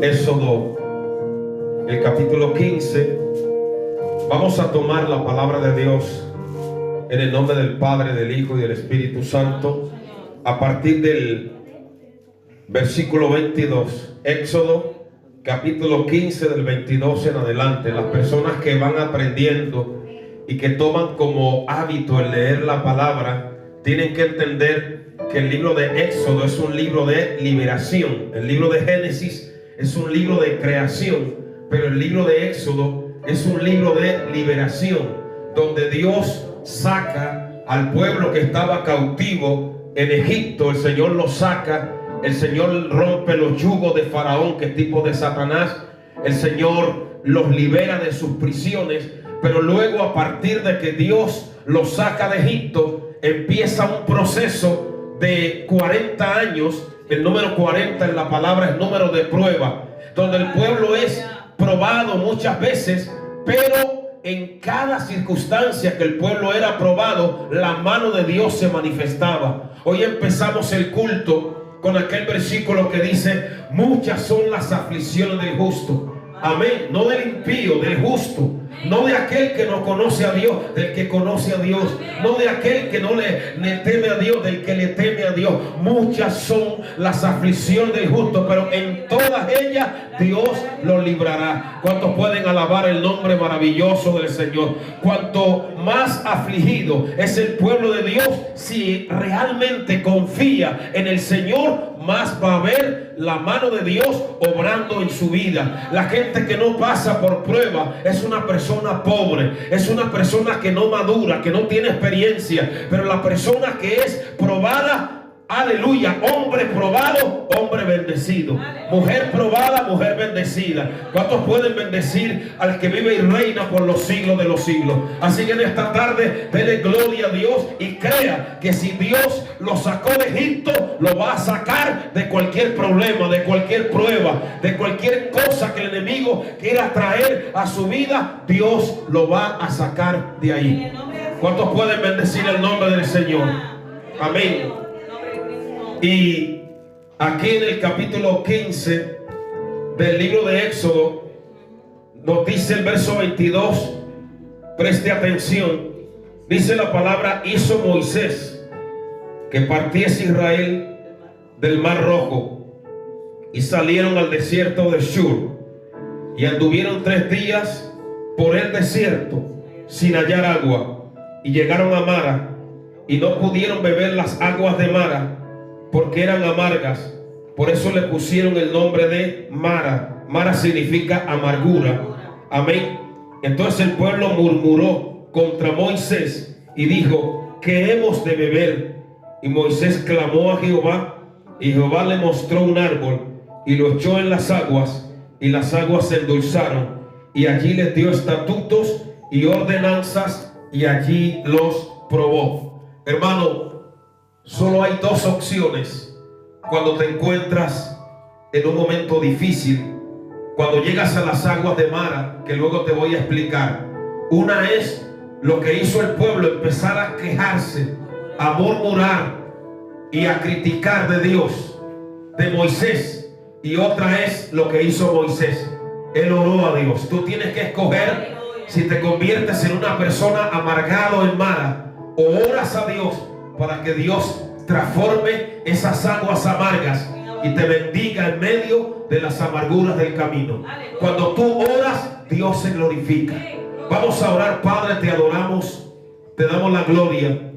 Éxodo, el capítulo 15. Vamos a tomar la palabra de Dios en el nombre del Padre, del Hijo y del Espíritu Santo, a partir del versículo 22. Éxodo, capítulo 15, del 22 en adelante. Las personas que van aprendiendo y que toman como hábito el leer la palabra, tienen que entender que el libro de Éxodo es un libro de liberación. El libro de Génesis es un libro de creación, pero el libro de Éxodo es un libro de liberación, donde Dios saca al pueblo que estaba cautivo en Egipto. El Señor los saca, el Señor rompe los yugos de Faraón, que es tipo de Satanás. El Señor los libera de sus prisiones, pero luego, a partir de que Dios los saca de Egipto, empieza un proceso de 40 años. El número 40 en la palabra es número de prueba, donde el pueblo es probado muchas veces, pero en cada circunstancia que el pueblo era probado, la mano de Dios se manifestaba. Hoy empezamos el culto con aquel versículo que dice: muchas son las aflicciones del justo. Amén. No del impío, del justo. No de aquel que no conoce a Dios, del que conoce a Dios. No de aquel que no le teme a Dios, del que le teme a Dios. Muchas son las aflicciones del justo, pero en todas ellas Dios los librará. ¿Cuántos pueden alabar el nombre maravilloso del Señor? Cuanto más afligido es el pueblo de Dios, si realmente confía en el Señor, más va a ver la mano de Dios obrando en su vida. La gente que no pasa por prueba es una persona pobre, es una persona que no madura, que no tiene experiencia. Pero la persona que es probada, aleluya, hombre probado, hombre bendecido. Mujer probada, mujer bendecida. ¿Cuántos pueden bendecir al que vive y reina por los siglos de los siglos? Así que en esta tarde, dele gloria a Dios y crea que si Dios lo sacó de Egipto, lo va a sacar de cualquier problema, de cualquier prueba, de cualquier cosa que el enemigo quiera traer a su vida. Dios lo va a sacar de ahí. ¿Cuántos pueden bendecir el nombre del Señor? Amén. Y aquí en el capítulo 15 del libro de Éxodo nos dice el verso 22, preste atención, dice la palabra: hizo Moisés que partiese Israel del mar Rojo, y salieron al desierto de Shur, y anduvieron 3 días por el desierto sin hallar agua, y llegaron a Mara, y no pudieron beber las aguas de Mara, porque eran amargas. Por eso le pusieron el nombre de Mara. Mara significa amargura. Amén. Entonces el pueblo murmuró contra Moisés y dijo: ¿qué hemos de beber? Y Moisés clamó a Jehová, y Jehová le mostró un árbol y lo echó en las aguas, y las aguas se endulzaron, y allí les dio estatutos y ordenanzas, y allí los probó. Hermano, solo hay 2 opciones cuando te encuentras en un momento difícil, cuando llegas a las aguas de Mara, que luego te voy a explicar. Una es lo que hizo el pueblo: empezar a quejarse, a murmurar y a criticar de Dios, de Moisés. Y otra es lo que hizo Moisés: él oró a Dios. Tú tienes que escoger si te conviertes en una persona amargado en Mara, o oras a Dios para que Dios transforme esas aguas amargas y te bendiga en medio de las amarguras del camino. Cuando tú oras, Dios se glorifica. Vamos a orar. Padre, te adoramos, te damos la gloria,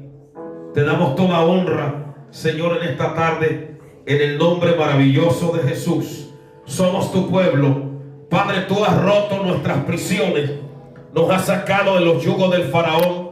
te damos toda honra, Señor, en esta tarde, en el nombre maravilloso de Jesús. Somos tu pueblo. Padre, tú has roto nuestras prisiones, nos has sacado de los yugos del Faraón,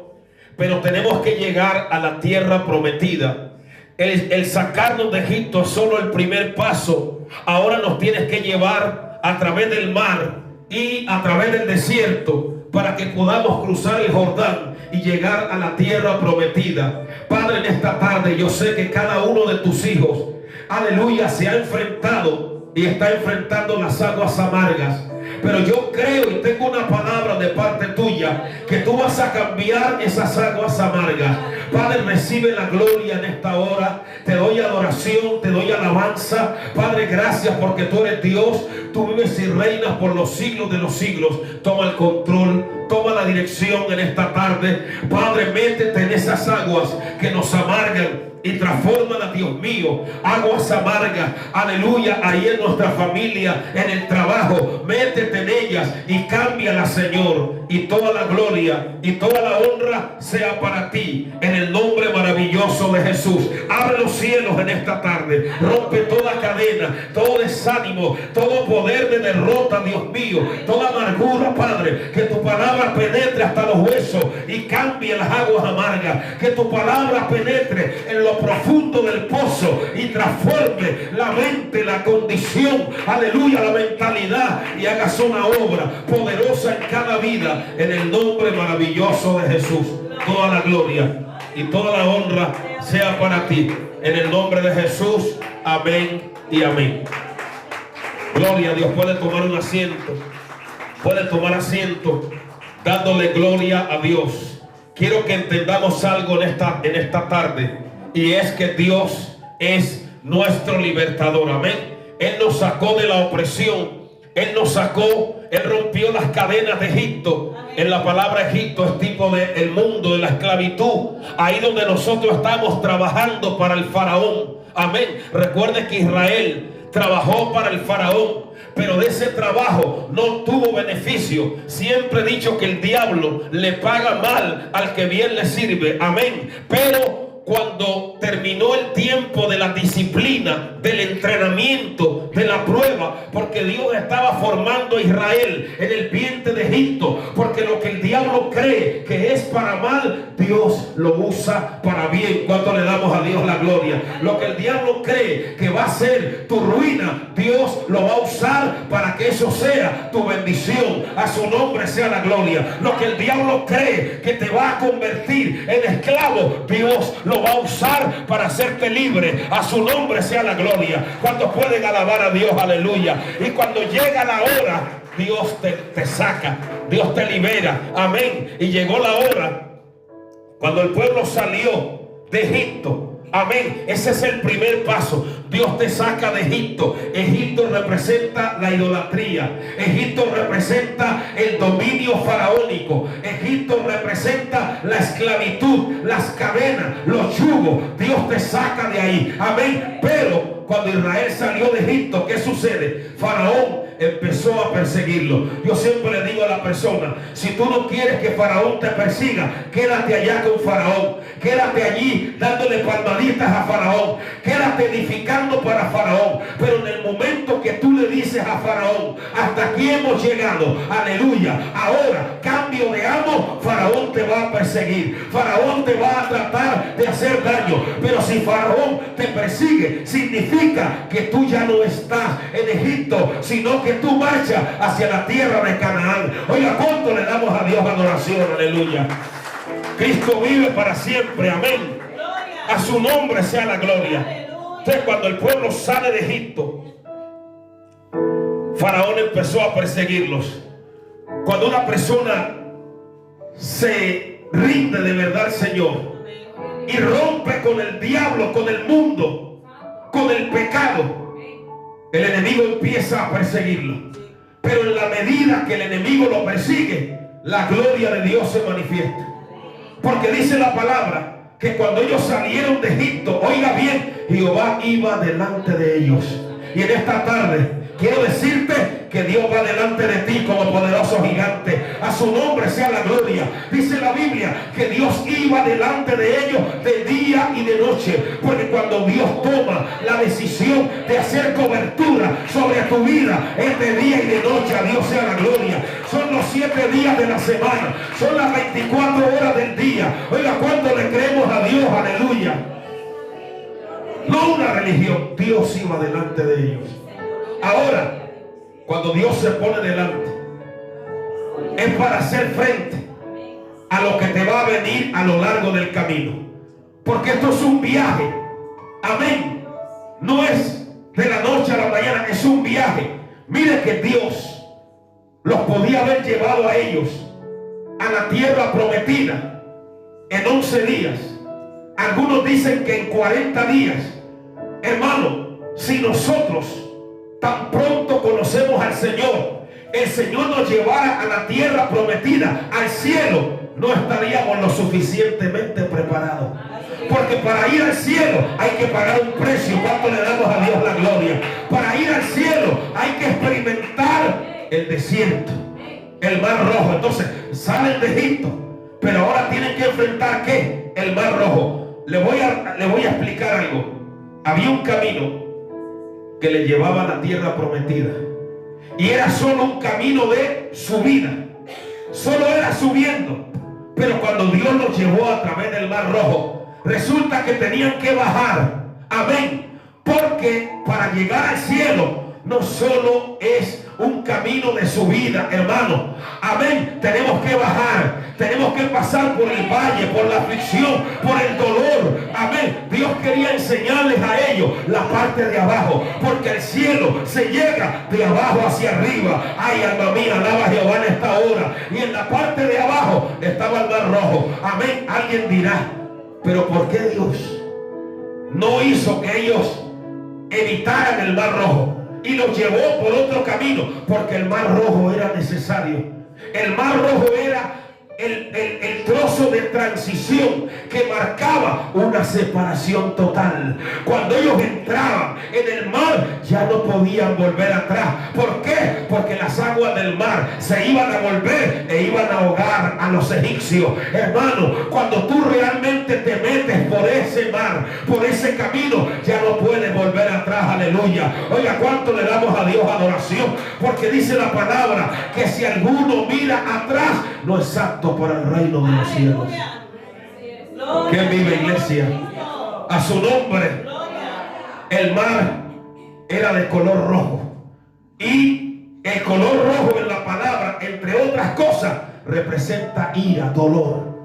pero tenemos que llegar a la tierra prometida. El sacarnos de Egipto es solo el primer paso. Ahora nos tienes que llevar a través del mar y a través del desierto, para que podamos cruzar el Jordán y llegar a la tierra prometida. Padre, en esta tarde yo sé que cada uno de tus hijos, aleluya, se ha enfrentado y está enfrentando las aguas amargas. Pero yo creo y tengo una palabra de parte tuya, que tú vas a cambiar esas aguas amargas. Padre, recibe la gloria en esta hora. Te doy adoración, te doy alabanza. Padre, gracias porque tú eres Dios. Tú vives y reinas por los siglos de los siglos. Toma el control, toma la dirección en esta tarde. Padre, métete en esas aguas que nos amargan y transfórmala, Dios mío, aguas amargas, aleluya, ahí en nuestra familia, en el trabajo, métete en ellas y cámbiala, Señor, y toda la gloria y toda la honra sea para ti, en el nombre maravilloso de Jesús. Abre los cielos en esta tarde, rompe toda cadena, todo desánimo, todo poder de derrota, Dios mío, toda amargura, Padre, que tu palabra penetre hasta los huesos y cambie las aguas amargas, que tu palabra penetre en lo profundo del pozo y transforme la mente, la condición, aleluya, la mentalidad, y hagas una obra poderosa en cada vida, en el nombre maravilloso de Jesús. Toda la gloria y toda la honra sea para ti, en el nombre de Jesús. Amén y amén. Gloria a Dios. Puede tomar un asiento, puede tomar asiento, dándole gloria a Dios. Quiero que entendamos algo en esta tarde, y es que Dios es nuestro libertador. Amén. Él nos sacó de la opresión. Él nos sacó, Él rompió las cadenas de Egipto. En la palabra Egipto es tipo del mundo, de la esclavitud. Ahí donde nosotros estamos trabajando para el faraón. Amén. Recuerde que Israel trabajó para el faraón, pero de ese trabajo no tuvo beneficio. Siempre he dicho que el diablo le paga mal al que bien le sirve. Amén. Pero cuando terminó el tiempo de la disciplina, del entrenamiento, de la prueba, porque Dios estaba formando a Israel en el vientre de Egipto, porque lo que el diablo cree que es para mal, Dios lo usa para bien. ¿Cuánto le damos a Dios la gloria? Lo que el diablo cree que va a ser tu ruina, Dios lo va a usar para que eso sea tu bendición. A su nombre sea la gloria. Lo que el diablo cree que te va a convertir en esclavo, Dios lo va a usar para hacerte libre. A su nombre sea la gloria. ¿Cuántos pueden alabar a Dios? Aleluya. Y cuando llega la hora, Dios te saca, Dios te libera. Amén. Y llegó la hora cuando el pueblo salió de Egipto. Amén. Ese es el primer paso. Dios te saca de Egipto. Egipto representa la idolatría. Egipto representa el dominio faraónico. Egipto representa la esclavitud, las cadenas, los yugos. Dios te saca de ahí. Amén. Pero cuando Israel salió de Egipto, ¿qué sucede? Faraón empezó a perseguirlo. Yo siempre le digo a la persona: si tú no quieres que Faraón te persiga, quédate allá con Faraón. Quédate allí dándole palmaditas a Faraón. Quédate edificando para Faraón. Pero en el momento que tú le dices a Faraón: hasta aquí hemos llegado, aleluya, ahora cambio de amo, Faraón te va a perseguir. Faraón te va a tratar de hacer daño. Pero si Faraón te persigue, significa que tú ya no estás en Egipto, sino que tú marchas hacia la tierra de Canaán. Oiga, ¿cuánto le damos a Dios adoración? Aleluya. Cristo vive para siempre. Amén. A su nombre sea la gloria. Entonces, cuando el pueblo sale de Egipto, Faraón empezó a perseguirlos. Cuando una persona se rinde de verdad al Señor y rompe con el diablo, con el mundo, con el pecado, el enemigo empieza a perseguirlo. Pero en la medida que el enemigo lo persigue, la gloria de Dios se manifiesta. Porque dice la palabra que cuando ellos salieron de Egipto, oiga bien, Jehová iba delante de ellos. Y en esta tarde quiero decirte que Dios va delante de ti como poderoso gigante. A su nombre sea la gloria. Dice la Biblia que Dios iba delante de ellos de día y de noche. Porque cuando Dios toma la decisión de hacer cobertura sobre tu vida, es de día y de noche. A Dios sea la gloria. Son los 7 días de la semana. Son las 24 horas del día. Oiga, ¿cuánto le creemos a Dios? Aleluya. No una religión. Dios iba delante de ellos. Ahora, cuando Dios se pone delante, es para hacer frente a lo que te va a venir a lo largo del camino. Porque esto es un viaje. Amén. No es de la noche a la mañana, es un viaje. Mire que Dios los podía haber llevado a ellos a la tierra prometida en 11 días. Algunos dicen que en 40 días. Hermano, si nosotros tan pronto conocemos al Señor, el Señor nos llevara a la tierra prometida, al cielo, no estaríamos lo suficientemente preparados. Porque para ir al cielo hay que pagar un precio. ¿Cuánto le damos a Dios la gloria? Para ir al cielo hay que experimentar el desierto, el mar rojo. Entonces salen de Egipto, pero ahora tienen que enfrentar ¿qué? El mar rojo. Le voy a explicar algo. Había un camino que le llevaba a la tierra prometida, y era solo un camino de subida. Solo era subiendo. Pero cuando Dios los llevó a través del mar rojo, resulta que tenían que bajar. Amén. Porque para llegar al cielo no solo es un camino de subida, hermano. Amén. Tenemos que bajar. Tenemos que pasar por el valle, por la aflicción, por el dolor. Amén. Dios quería enseñarles a ellos la parte de abajo, porque el cielo se llega de abajo hacia arriba. Ay, alma mía, alaba a Jehová en esta hora. Y en la parte de abajo estaba el mar rojo. Amén. Alguien dirá, pero ¿por qué Dios no hizo que ellos evitaran el mar rojo y los llevó por otro camino? Porque el mar rojo era necesario. El mar rojo era el trozo de transición que marcaba una separación total. Cuando ellos entraban en el mar, ya no podían volver atrás. ¿Por qué? Porque las aguas del mar se iban a volver e iban a ahogar a los egipcios. Hermano, cuando tú realmente te metes por ese mar, por ese camino, ya no puedes volver atrás. Aleluya. Oiga, ¿cuánto le damos a Dios adoración? Porque dice la palabra que si alguno mira atrás, no es apto para el reino de los cielos. ¿Quién vive, iglesia? A su nombre. El mar era de color rojo, y el color rojo en la palabra, entre otras cosas, representa ira, dolor.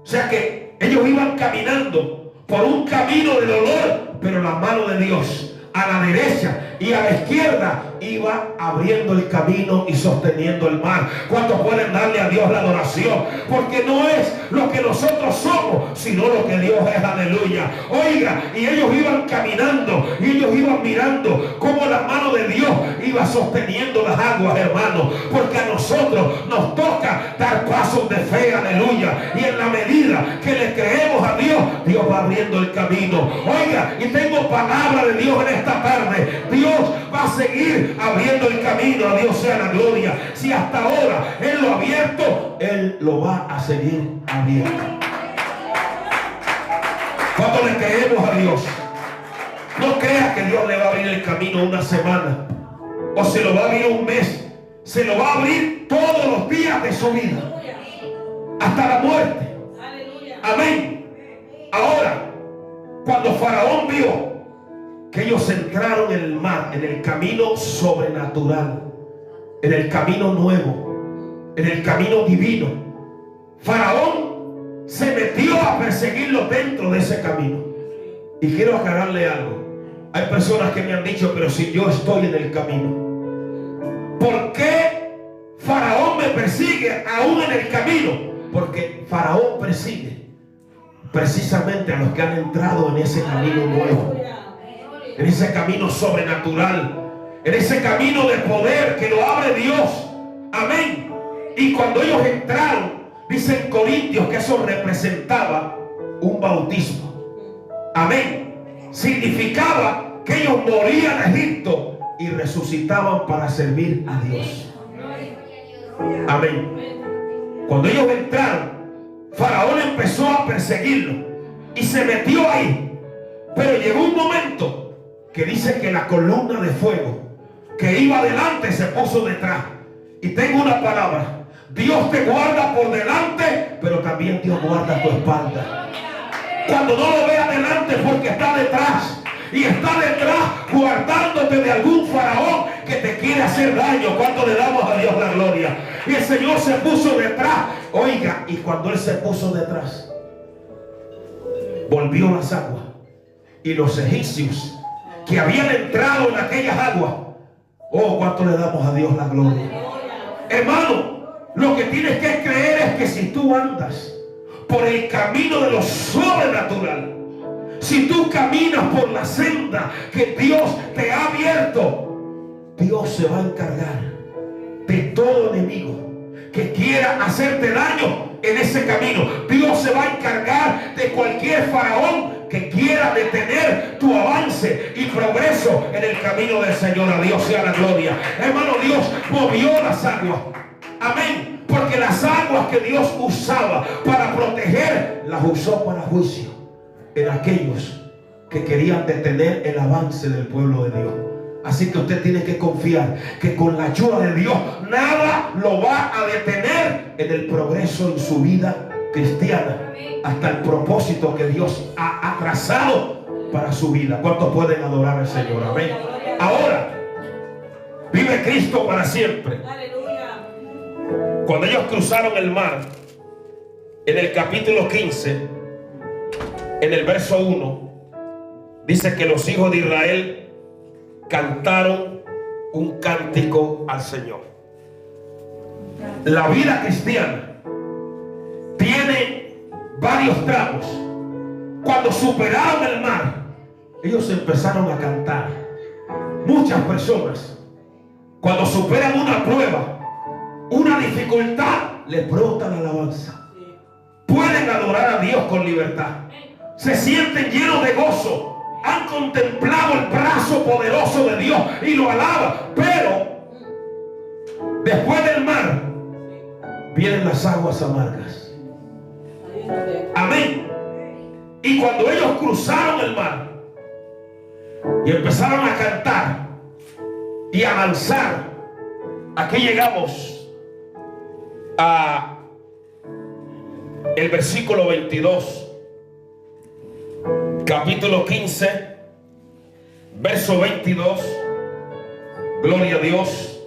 O sea que ellos iban caminando por un camino de dolor, pero la mano de Dios a la derecha y a la izquierda iba abriendo el camino y sosteniendo el mar. ¿Cuántos pueden darle a Dios la adoración? Porque no es lo que nosotros somos, sino lo que Dios es. Aleluya. Oiga, y ellos iban caminando y ellos iban mirando cómo la mano de Dios iba sosteniendo las aguas, hermano. Porque a nosotros nos toca dar pasos de fe. Aleluya. Y en la medida que le creemos a Dios, Dios va abriendo el camino. Oiga, y tengo palabra de Dios en esta tarde. Dios va a seguir abriendo el camino. A Dios sea la gloria. Si hasta ahora Él lo ha abierto, Él lo va a seguir abriendo. ¿Cuánto le creemos a Dios? No crea que Dios le va a abrir el camino una semana, o se lo va a abrir un mes. Se lo va a abrir todos los días de su vida, hasta la muerte. Amén. Ahora, cuando Faraón vio que ellos entraron en el mar, en el camino sobrenatural, en el camino nuevo, en el camino divino, Faraón se metió a perseguirlos dentro de ese camino. Y quiero aclararle algo. Hay personas que me han dicho, pero si yo estoy en el camino, ¿por qué Faraón me persigue aún en el camino? Porque Faraón persigue precisamente a los que han entrado en ese camino nuevo, en ese camino sobrenatural, en ese camino de poder que lo abre Dios. Amén. Y cuando ellos entraron, dice en Corintios que eso representaba un bautismo. Amén. Significaba que ellos morían en Egipto y resucitaban para servir a Dios. Amén. Cuando ellos entraron, Faraón empezó a perseguirlo y se metió ahí. Pero llegó un momento que dice que la columna de fuego que iba adelante se puso detrás. Y tengo una palabra: Dios te guarda por delante, pero también Dios guarda tu espalda. Cuando no lo ve adelante, porque está detrás. Y está detrás guardándote de algún faraón que te quiere hacer daño. Cuando le damos a Dios la gloria. Y el Señor se puso detrás. Oiga, y cuando Él se puso detrás, volvió las aguas. Y los egipcios que habían entrado en aquellas aguas, oh, cuánto le damos a Dios la gloria. Hermano, lo que tienes que creer es que si tú andas por el camino de lo sobrenatural, si tú caminas por la senda que Dios te ha abierto, Dios se va a encargar de todo enemigo que quiera hacerte daño en ese camino. Dios se va a encargar de cualquier faraón que quiera detener tu avance y progreso en el camino del Señor. A Dios sea la gloria. Hermano, Dios movió las aguas. Amén. Porque las aguas que Dios usaba para proteger, las usó para juicio en aquellos que querían detener el avance del pueblo de Dios. Así que usted tiene que confiar que con la ayuda de Dios nada lo va a detener en el progreso en su vida cristiana, hasta el propósito que Dios ha trazado para su vida. ¿Cuántos pueden adorar al Señor? Amén. Ahora vive Cristo para siempre. Cuando ellos cruzaron el mar, en el capítulo 15, en el verso 1, dice que los hijos de Israel cantaron un cántico al Señor. La vida cristiana tiene varios tramos. Cuando superaron el mar, ellos empezaron a cantar. Muchas personas, cuando superan una prueba, una dificultad, les brota la alabanza. Pueden adorar a Dios con libertad. Se sienten llenos de gozo. Han contemplado el brazo poderoso de Dios y lo alaban. Pero después del mar vienen las aguas amargas. Amén. Y cuando ellos cruzaron el mar y empezaron a cantar y a danzar, aquí llegamos a el versículo 22, capítulo 15, verso 22. Gloria a Dios.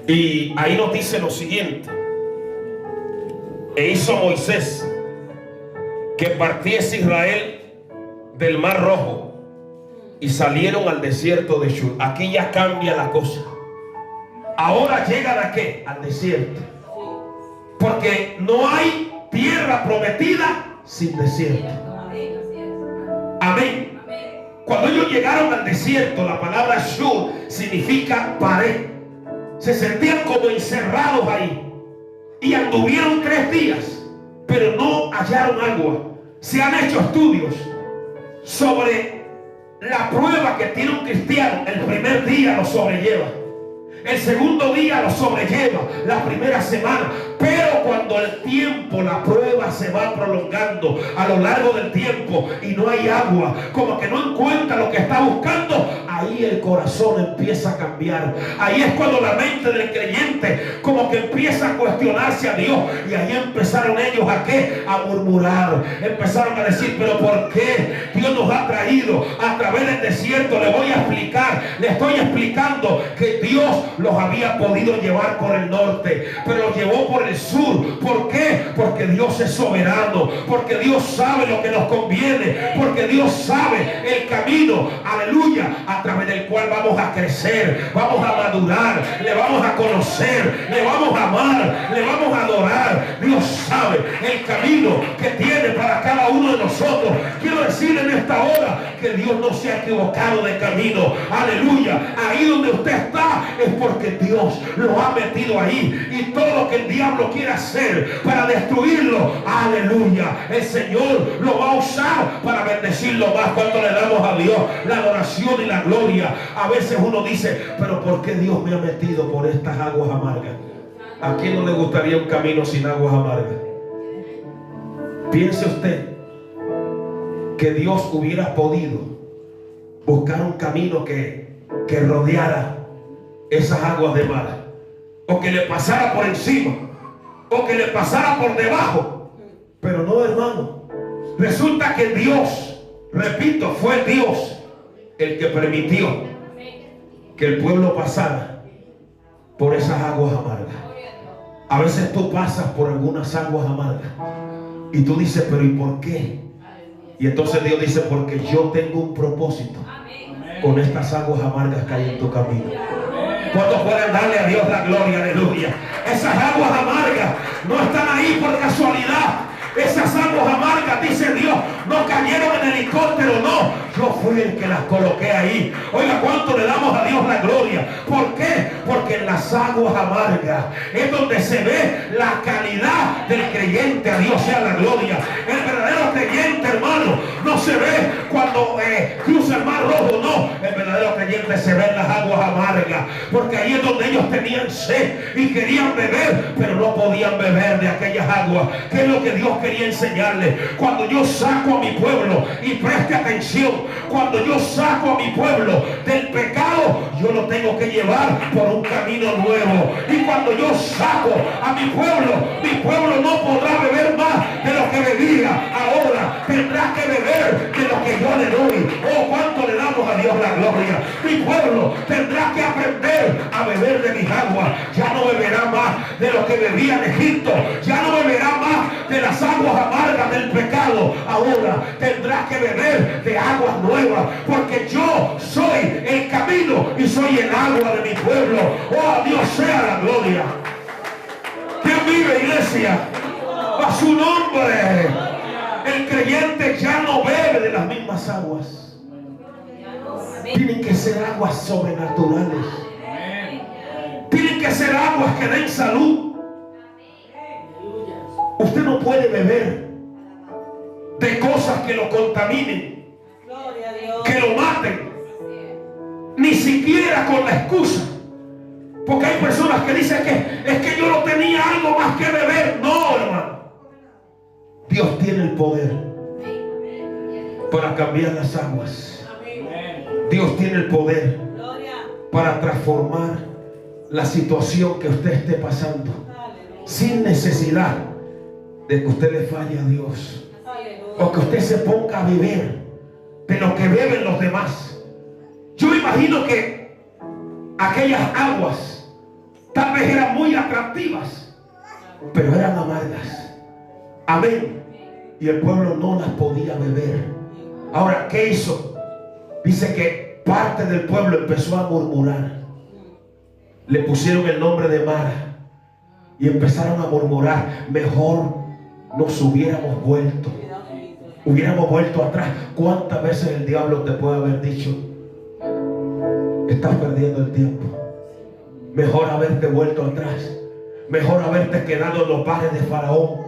Y ahí nos dice lo siguiente: e hizo Moisés que partiese Israel del mar rojo y salieron al desierto de Shur. Aquí ya cambia la cosa. Ahora llegan ¿a qué? Al desierto. Porque no hay tierra prometida sin desierto. Amén. Cuando ellos llegaron al desierto, la palabra Shur significa pared. Se sentían como encerrados ahí. Y anduvieron 3 días, pero no hallaron agua. Se han hecho estudios sobre la prueba que tiene un cristiano. El primer día lo sobrelleva. El segundo día lo sobrelleva, la primera semana. Pero cuando el tiempo, la prueba se va prolongando a lo largo del tiempo y no hay agua, como que no encuentra lo que está buscando, ahí el corazón empieza a cambiar. Ahí es cuando la mente del creyente como que empieza a cuestionarse a Dios. Y ahí empezaron ellos ¿a qué? A murmurar. Empezaron a decir, pero ¿por qué Dios nos ha traído a través del desierto? Le voy a explicar, le estoy explicando que Dios los había podido llevar por el norte, pero los llevó por el sur. ¿Por qué? Porque Dios es soberano, porque Dios sabe lo que nos conviene, porque Dios sabe el camino, aleluya, a través del cual vamos a crecer, vamos a madurar, le vamos a conocer, le vamos a amar, le vamos a adorar. Dios sabe el camino que tiene para cada uno de nosotros. Quiero decir en esta hora que Dios no se ha equivocado de camino. Aleluya. Ahí donde usted está es porque Dios lo ha metido ahí, y todo lo que el diablo quiere hacer para destruirlo, aleluya, el Señor lo va a usar para bendecirlo más. Cuando le damos a Dios la adoración y la gloria, a veces uno dice, pero ¿por qué Dios me ha metido por estas aguas amargas? ¿A quién no le gustaría un camino sin aguas amargas? Piense usted que Dios hubiera podido buscar un camino que rodeara esas aguas de mar, o que le pasara por encima, o que le pasara por debajo. Pero no, hermano. Resulta que Dios, repito, fue Dios el que permitió que el pueblo pasara por esas aguas amargas. A veces tú pasas por algunas aguas amargas y tú dices, pero ¿y por qué? Y entonces Dios dice, porque yo tengo un propósito con estas aguas amargas que hay en tu camino. ¿Cuántos pueden darle a Dios la gloria? Aleluya. Esas aguas amargas no están ahí por casualidad. Esas aguas amargas, dice Dios, no cayeron en helicóptero, no. Yo fui el que las coloqué ahí. Oiga, ¿cuánto le damos a Dios la gloria? ¿Por qué? Porque en las aguas amargas es donde se ve la calidad del creyente. A Dios sea la gloria. El verdadero creyente, hermano, no se ve cuando cruza el mar rojo, no. El verdadero creyente se ve en las aguas amargas, porque ahí es donde ellos tenían sed y querían beber, pero no podían beber de aquellas aguas. ¿Qué es lo que Dios quería enseñarles? Cuando yo saco a mi pueblo, y preste atención, cuando yo saco a mi pueblo del pecado, yo lo tengo que llevar por un camino nuevo. Y cuando yo saco a mi pueblo no podrá beber más de lo que bebía. Ahora tendrá que beber de lo que yo le doy. Oh, cuánto le damos a Dios la gloria. Mi pueblo tendrá que aprender a beber de mis aguas. Ya no beberá más de lo que bebía en Egipto. Ya no beberá más de las aguas amargas del pecado. Ahora tendrá que beber de aguas nuevas, porque yo soy el camino y soy el agua de mi pueblo. Oh, a Dios sea la gloria. ¿Quién vive, iglesia? A su nombre. El creyente ya no bebe de las mismas aguas. Tienen que ser aguas sobrenaturales. Tienen que ser aguas que den salud. Usted no puede beber de cosas que lo contaminen, que lo maten, ni siquiera con la excusa. Porque hay personas que dicen que es que yo no tenía algo más que beber. No, hermano. Dios tiene el poder para cambiar las aguas. Dios tiene el poder para transformar la situación que usted esté pasando, sin necesidad de que usted le falle a Dios, o que usted se ponga a beber de lo que beben los demás. Yo imagino que aquellas aguas tal vez eran muy atractivas, pero eran amargas. Amén. Y el pueblo no las podía beber. Ahora, ¿qué hizo? Dice que parte del pueblo empezó a murmurar. Le pusieron el nombre de Mara y empezaron a murmurar. Mejor nos hubiéramos vuelto atrás. ¿Cuántas veces el diablo te puede haber dicho: estás perdiendo el tiempo, mejor haberte vuelto atrás, mejor haberte quedado en los bares de Faraón,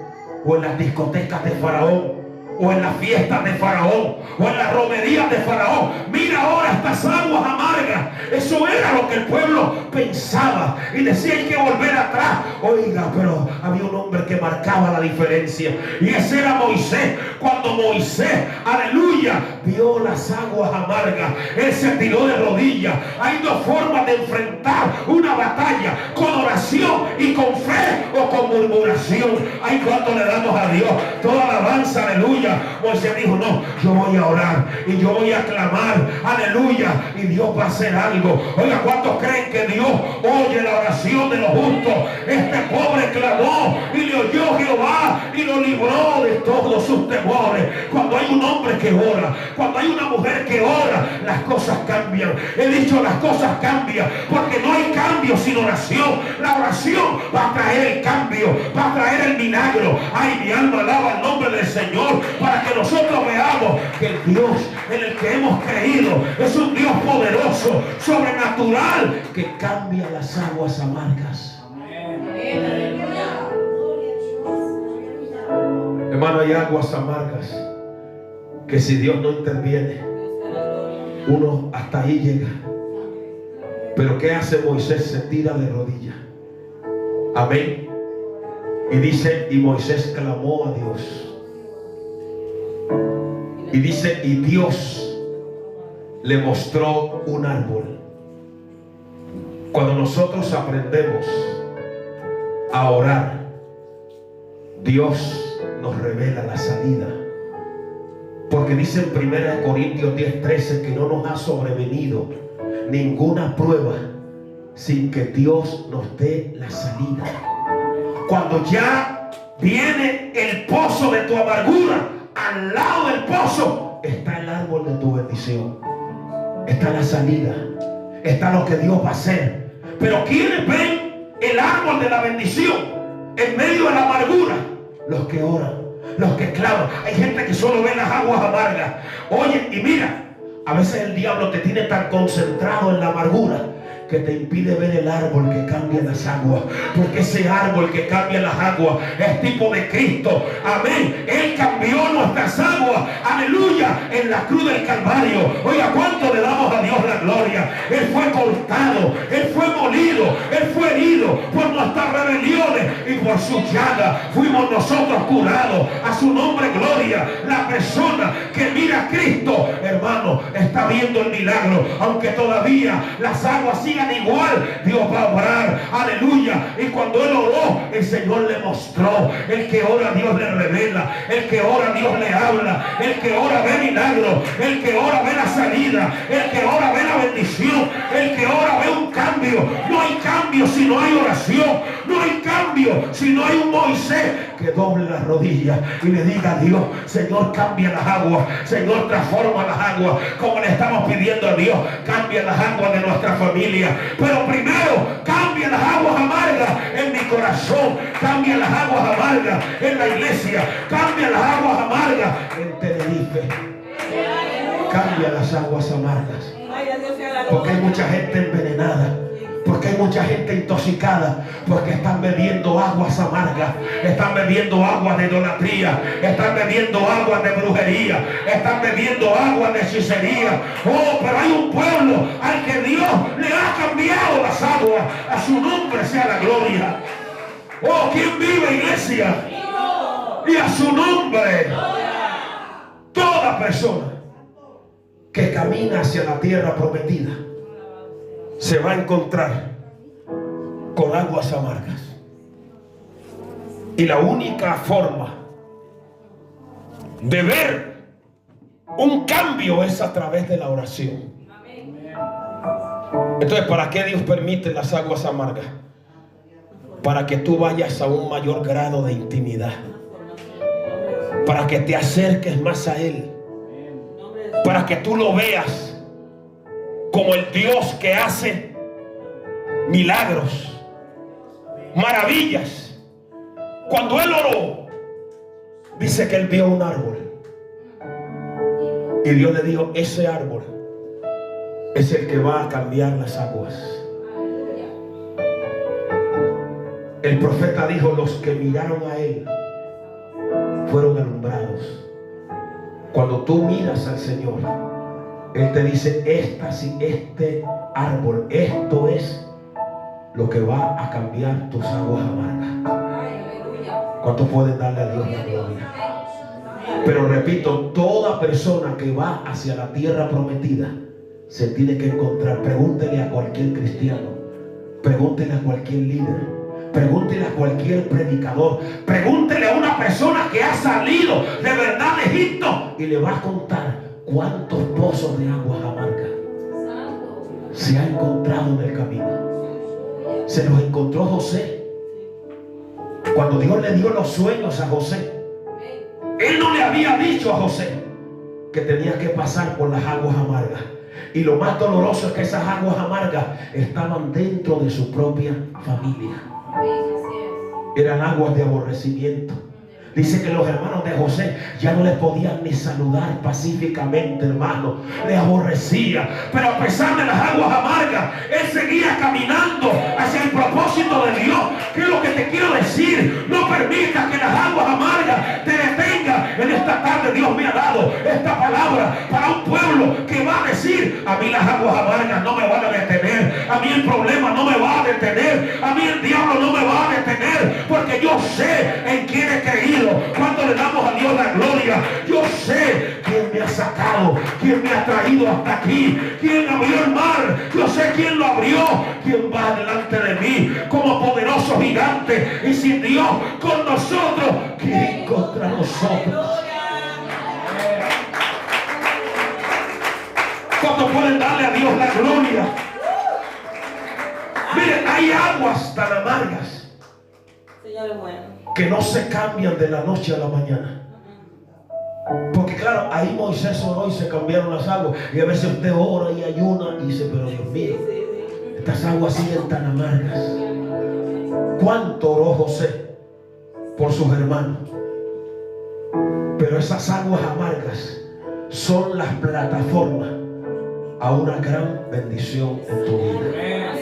o en las discotecas de Faraón, o en las fiestas de Faraón, o en las romerías de Faraón? Mira ahora estas aguas amargas. Eso era lo que el pueblo pensaba y decía: hay que volver atrás. Oiga, pero había un hombre que marcaba la diferencia, y ese era Moisés. Cuando Moisés, aleluya, vio las aguas amargas, él se tiró de rodillas. Hay dos formas de enfrentar una batalla: con oración y con fe, o con murmuración. Ay, cuánto le damos a Dios toda alabanza, aleluya. Moisés dijo: no, yo voy a orar y yo voy a clamar, aleluya, y Dios va a hacer algo. Oiga, ¿cuántos creen que Dios oye la oración de los justos? Este pobre clamó y le oyó Jehová y lo libró de todos sus temores. Cuando hay un hombre que ora, cuando hay una mujer que ora, las cosas cambian. He dicho, las cosas cambian, porque no hay cambio sin oración. La oración va a traer el cambio, va a traer el milagro. Ay, mi alma alaba el nombre del Señor, para que nosotros veamos que el Dios en el que hemos creído es un Dios poderoso, sobrenatural, que cambia las aguas amargas. Hermano, hay aguas amargas que si Dios no interviene, uno hasta ahí llega. Pero ¿qué hace Moisés? Se tira de rodillas. Amén. Y dice: y Moisés clamó a Dios. Y dice: y Dios le mostró un árbol. Cuando nosotros aprendemos a orar, Dios nos revela la salida. Porque dice en 1 Corintios 10:13 que no nos ha sobrevenido ninguna prueba sin que Dios nos dé la salida. Cuando ya viene el pozo de tu amargura, al lado del pozo está el árbol de tu bendición. Está la salida. Está lo que Dios va a hacer. Pero ¿quiénes ven el árbol de la bendición en medio de la amargura? Los que oran, los que claman. Hay gente que solo ve las aguas amargas. Oye, y mira, a veces el diablo te tiene tan concentrado en la amargura que te impide ver el árbol que cambia las aguas. Porque ese árbol que cambia las aguas es tipo de Cristo. Amén. Él cambió nuestras aguas. Aleluya. En la cruz del Calvario. Oiga, ¿cuánto le damos a Dios la gloria? Él fue cortado, Él fue molido, Él fue herido por nuestras rebeliones, y por su llaga fuimos nosotros curados. A su nombre gloria. La persona que mira a Cristo, hermano, está viendo el milagro. Aunque todavía las aguas sigan igual, Dios va a obrar. Aleluya. Y cuando él oró, el Señor le mostró. El que ora, Dios le revela. El que ora, Dios le habla. El que ora ve milagro. El que ora ve la salida. El que ora ve la bendición. El que ora ve un cambio. No hay cambio si no hay oración. No hay cambio si no hay un Moisés que doble las rodillas y le diga a Dios: Señor, cambia las aguas. Señor, transforma las aguas, como le estamos pidiendo a Dios. Cambia las aguas de nuestra familia. Pero primero, cambia las aguas amargas en mi corazón. Cambia las aguas amargas en la iglesia. Cambia las aguas amargas en Tenerife. Cambia las aguas amargas. Porque hay mucha gente envenenada. Porque hay mucha gente intoxicada. Porque están bebiendo aguas amargas. Están bebiendo aguas de idolatría. Están bebiendo aguas de brujería. Están bebiendo aguas de hechicería. Oh, pero hay un pueblo al que Dios le ha cambiado las aguas. A su nombre sea la gloria. Oh, ¿quién vive, iglesia? Y a su nombre. Toda persona que camina hacia la tierra prometida se va a encontrar con aguas amargas. Y la única forma de ver un cambio es a través de la oración. Entonces, ¿para qué Dios permite las aguas amargas? Para que tú vayas a un mayor grado de intimidad. Para que te acerques más a Él. Para que tú lo veas como el Dios que hace milagros, maravillas. Cuando él oró, dice que él vio un árbol. Y Dios le dijo: ese árbol es el que va a cambiar las aguas. El profeta dijo: los que miraron a él fueron alumbrados. Cuando tú miras al Señor, Él te dice: este árbol, esto es lo que va a cambiar tus aguas amargas. ¿Cuántos pueden darle a Dios la gloria? Pero repito, toda persona que va hacia la tierra prometida se tiene que encontrar. Pregúntele a cualquier cristiano, pregúntele a cualquier líder, pregúntele a cualquier predicador, pregúntele a una persona que ha salido de verdad de Egipto y le va a contar cuántos pozos de aguas amargas se ha encontrado en el camino. Se los encontró José. Cuando Dios le dio los sueños a José, Él no le había dicho a José que tenía que pasar por las aguas amargas. Y lo más doloroso es que esas aguas amargas estaban dentro de su propia familia. Eran aguas de aborrecimiento. Dice que los hermanos de José ya no les podían ni saludar pacíficamente, hermano. Le aborrecía. Pero a pesar de las aguas amargas, él seguía caminando hacia el propósito de Dios. ¿Qué es lo que te quiero decir? No permitas que las aguas amargas te detengan. En esta tarde Dios me ha dado esta palabra para un pueblo que va a decir: a mí las aguas amargas no me van a detener. A mí el problema no me va a detener. A mí el diablo no me va a detener. Porque yo sé en quién he creído. Cuando le damos a Dios la gloria, yo sé quién me ha sacado, quién me ha traído hasta aquí, quién abrió el mar, yo sé quién lo abrió, quién va delante de mí como poderoso gigante. Y sin Dios con nosotros, ¿quién contra nosotros? ¿Cuántos pueden darle a Dios la gloria? Miren, hay aguas tan amargas que no se cambian de la noche a la mañana. Porque claro, ahí Moisés oró y se cambiaron las aguas. Y a veces usted ora y ayuna y dice: pero Dios mío, Estas aguas siguen tan amargas. ¿Cuánto oró José por sus hermanos? Pero esas aguas amargas son las plataformas a una gran bendición en tu vida.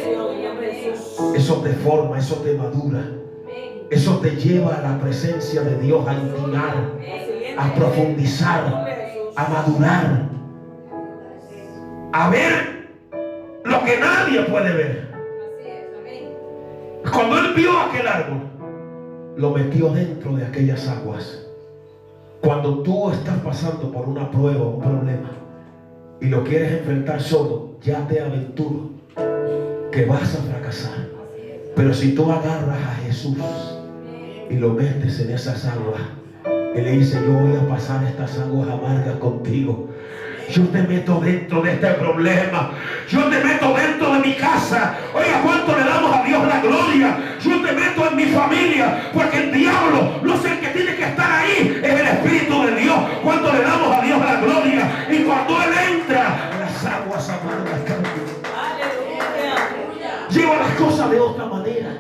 Eso te forma, eso te madura, eso te lleva a la presencia de Dios, a intimar, a profundizar, a madurar, a ver lo que nadie puede ver. Cuando él vio aquel árbol, lo metió dentro de aquellas aguas. Cuando tú estás pasando por una prueba, un problema, y lo quieres enfrentar solo, ya te aventuro que vas a fracasar. Pero si tú agarras a Jesús y lo metes en esas aguas, Él le dice: yo voy a pasar estas aguas amargas contigo. Yo te meto dentro de este problema. Yo te meto dentro de mi casa. Oiga, ¿cuánto le damos a Dios la gloria? Yo te meto en mi familia, porque el diablo no es el que tiene que estar ahí, es el Espíritu de Dios. ¿Cuánto le damos a Dios la gloria? Y cuando Él entra, las aguas amargas cambian. Lleva las cosas de otra manera,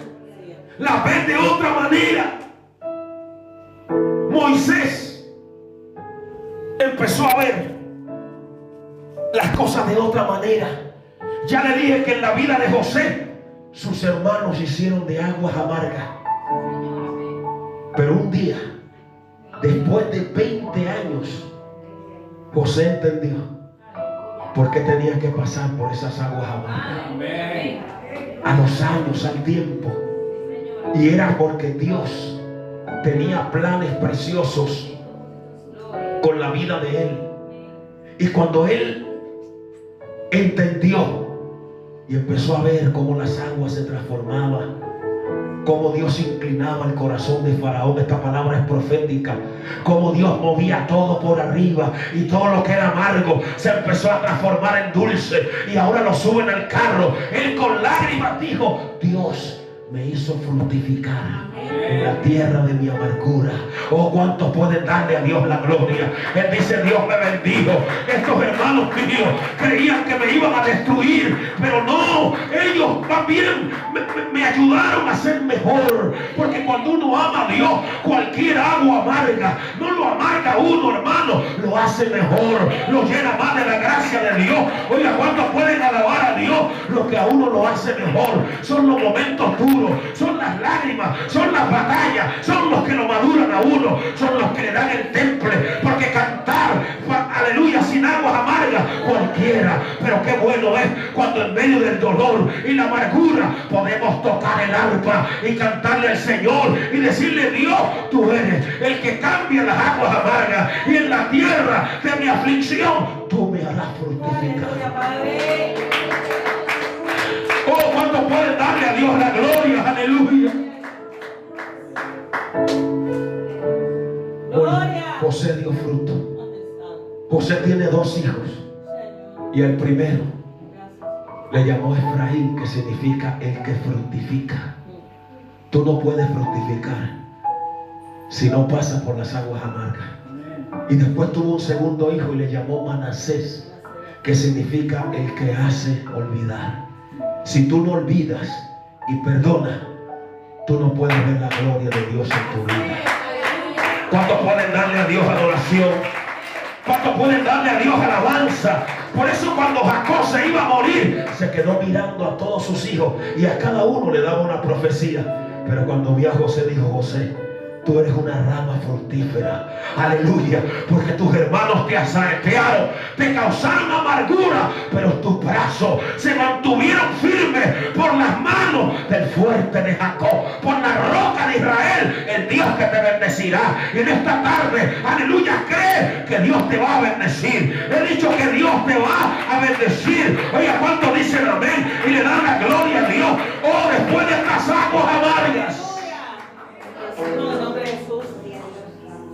las ves de otra manera. Moisés empezó a ver las cosas de otra manera. Ya le dije que en la vida de José, sus hermanos hicieron de aguas amargas. Pero un día, después de 20 años, José entendió por qué tenía que pasar por esas aguas amargas. A los años, al tiempo. Y era porque Dios tenía planes preciosos con la vida de él. Y cuando él entendió y empezó a ver cómo las aguas se transformaban, cómo Dios inclinaba el corazón de Faraón, esta palabra es profética, cómo Dios movía todo por arriba y todo lo que era amargo se empezó a transformar en dulce, y ahora lo suben al carro. Él con lágrimas dijo: Dios me hizo fructificar en la tierra de mi amargura. Oh, ¿cuántos pueden darle a Dios la gloria? Él dice: Dios me bendijo. Estos hermanos míos creían que me iban a destruir, pero no, ellos también me ayudaron a ser mejor. Porque cuando uno ama a Dios, cualquier agua amarga no lo amarga a uno, hermano, lo hace mejor, lo llena más de la gracia de Dios. Oiga, ¿cuántos pueden alabar a Dios? Lo que a uno lo hace mejor son los momentos duros, son las lágrimas, son las batallas, son los que lo maduran a uno, son los que le dan el temple. Porque cantar, aleluya, sin aguas amargas, cualquiera. Pero qué bueno es cuando en medio del dolor y la amargura podemos tocar el arpa y cantarle al Señor y decirle: Dios, tú eres el que cambia las aguas amargas, y en la tierra de mi aflicción tú me harás fructificar. Oh, ¿cuántos pueden darle a Dios la gloria? Aleluya. Hoy José dio fruto. José tiene 2 hijos, y el primero le llamó Efraín, que significa el que fructifica. Tú no puedes fructificar si no pasas por las aguas amargas. Y después tuvo un segundo hijo y le llamó Manasés, que significa el que hace olvidar. Si tú no olvidas y perdonas, tú no puedes ver la gloria de Dios en tu vida. ¿Cuántos pueden darle a Dios adoración? ¿Cuántos pueden darle a Dios alabanza? Por eso cuando Jacob se iba a morir, se quedó mirando a todos sus hijos y a cada uno le daba una profecía. Pero cuando vio a José, dijo: José, tú eres una rama fructífera. Aleluya. Porque tus hermanos te asaetearon, te causaron amargura, pero tus brazos se mantuvieron firmes por las manos del fuerte de Jacob, por la roca de Israel, el Dios que te bendecirá. Y en esta tarde, aleluya, cree que Dios te va a bendecir. He dicho que Dios te va a bendecir. Oiga, ¿cuántos dicen amén y le dan la gloria a Dios? Oh, después de estas aguas amargas,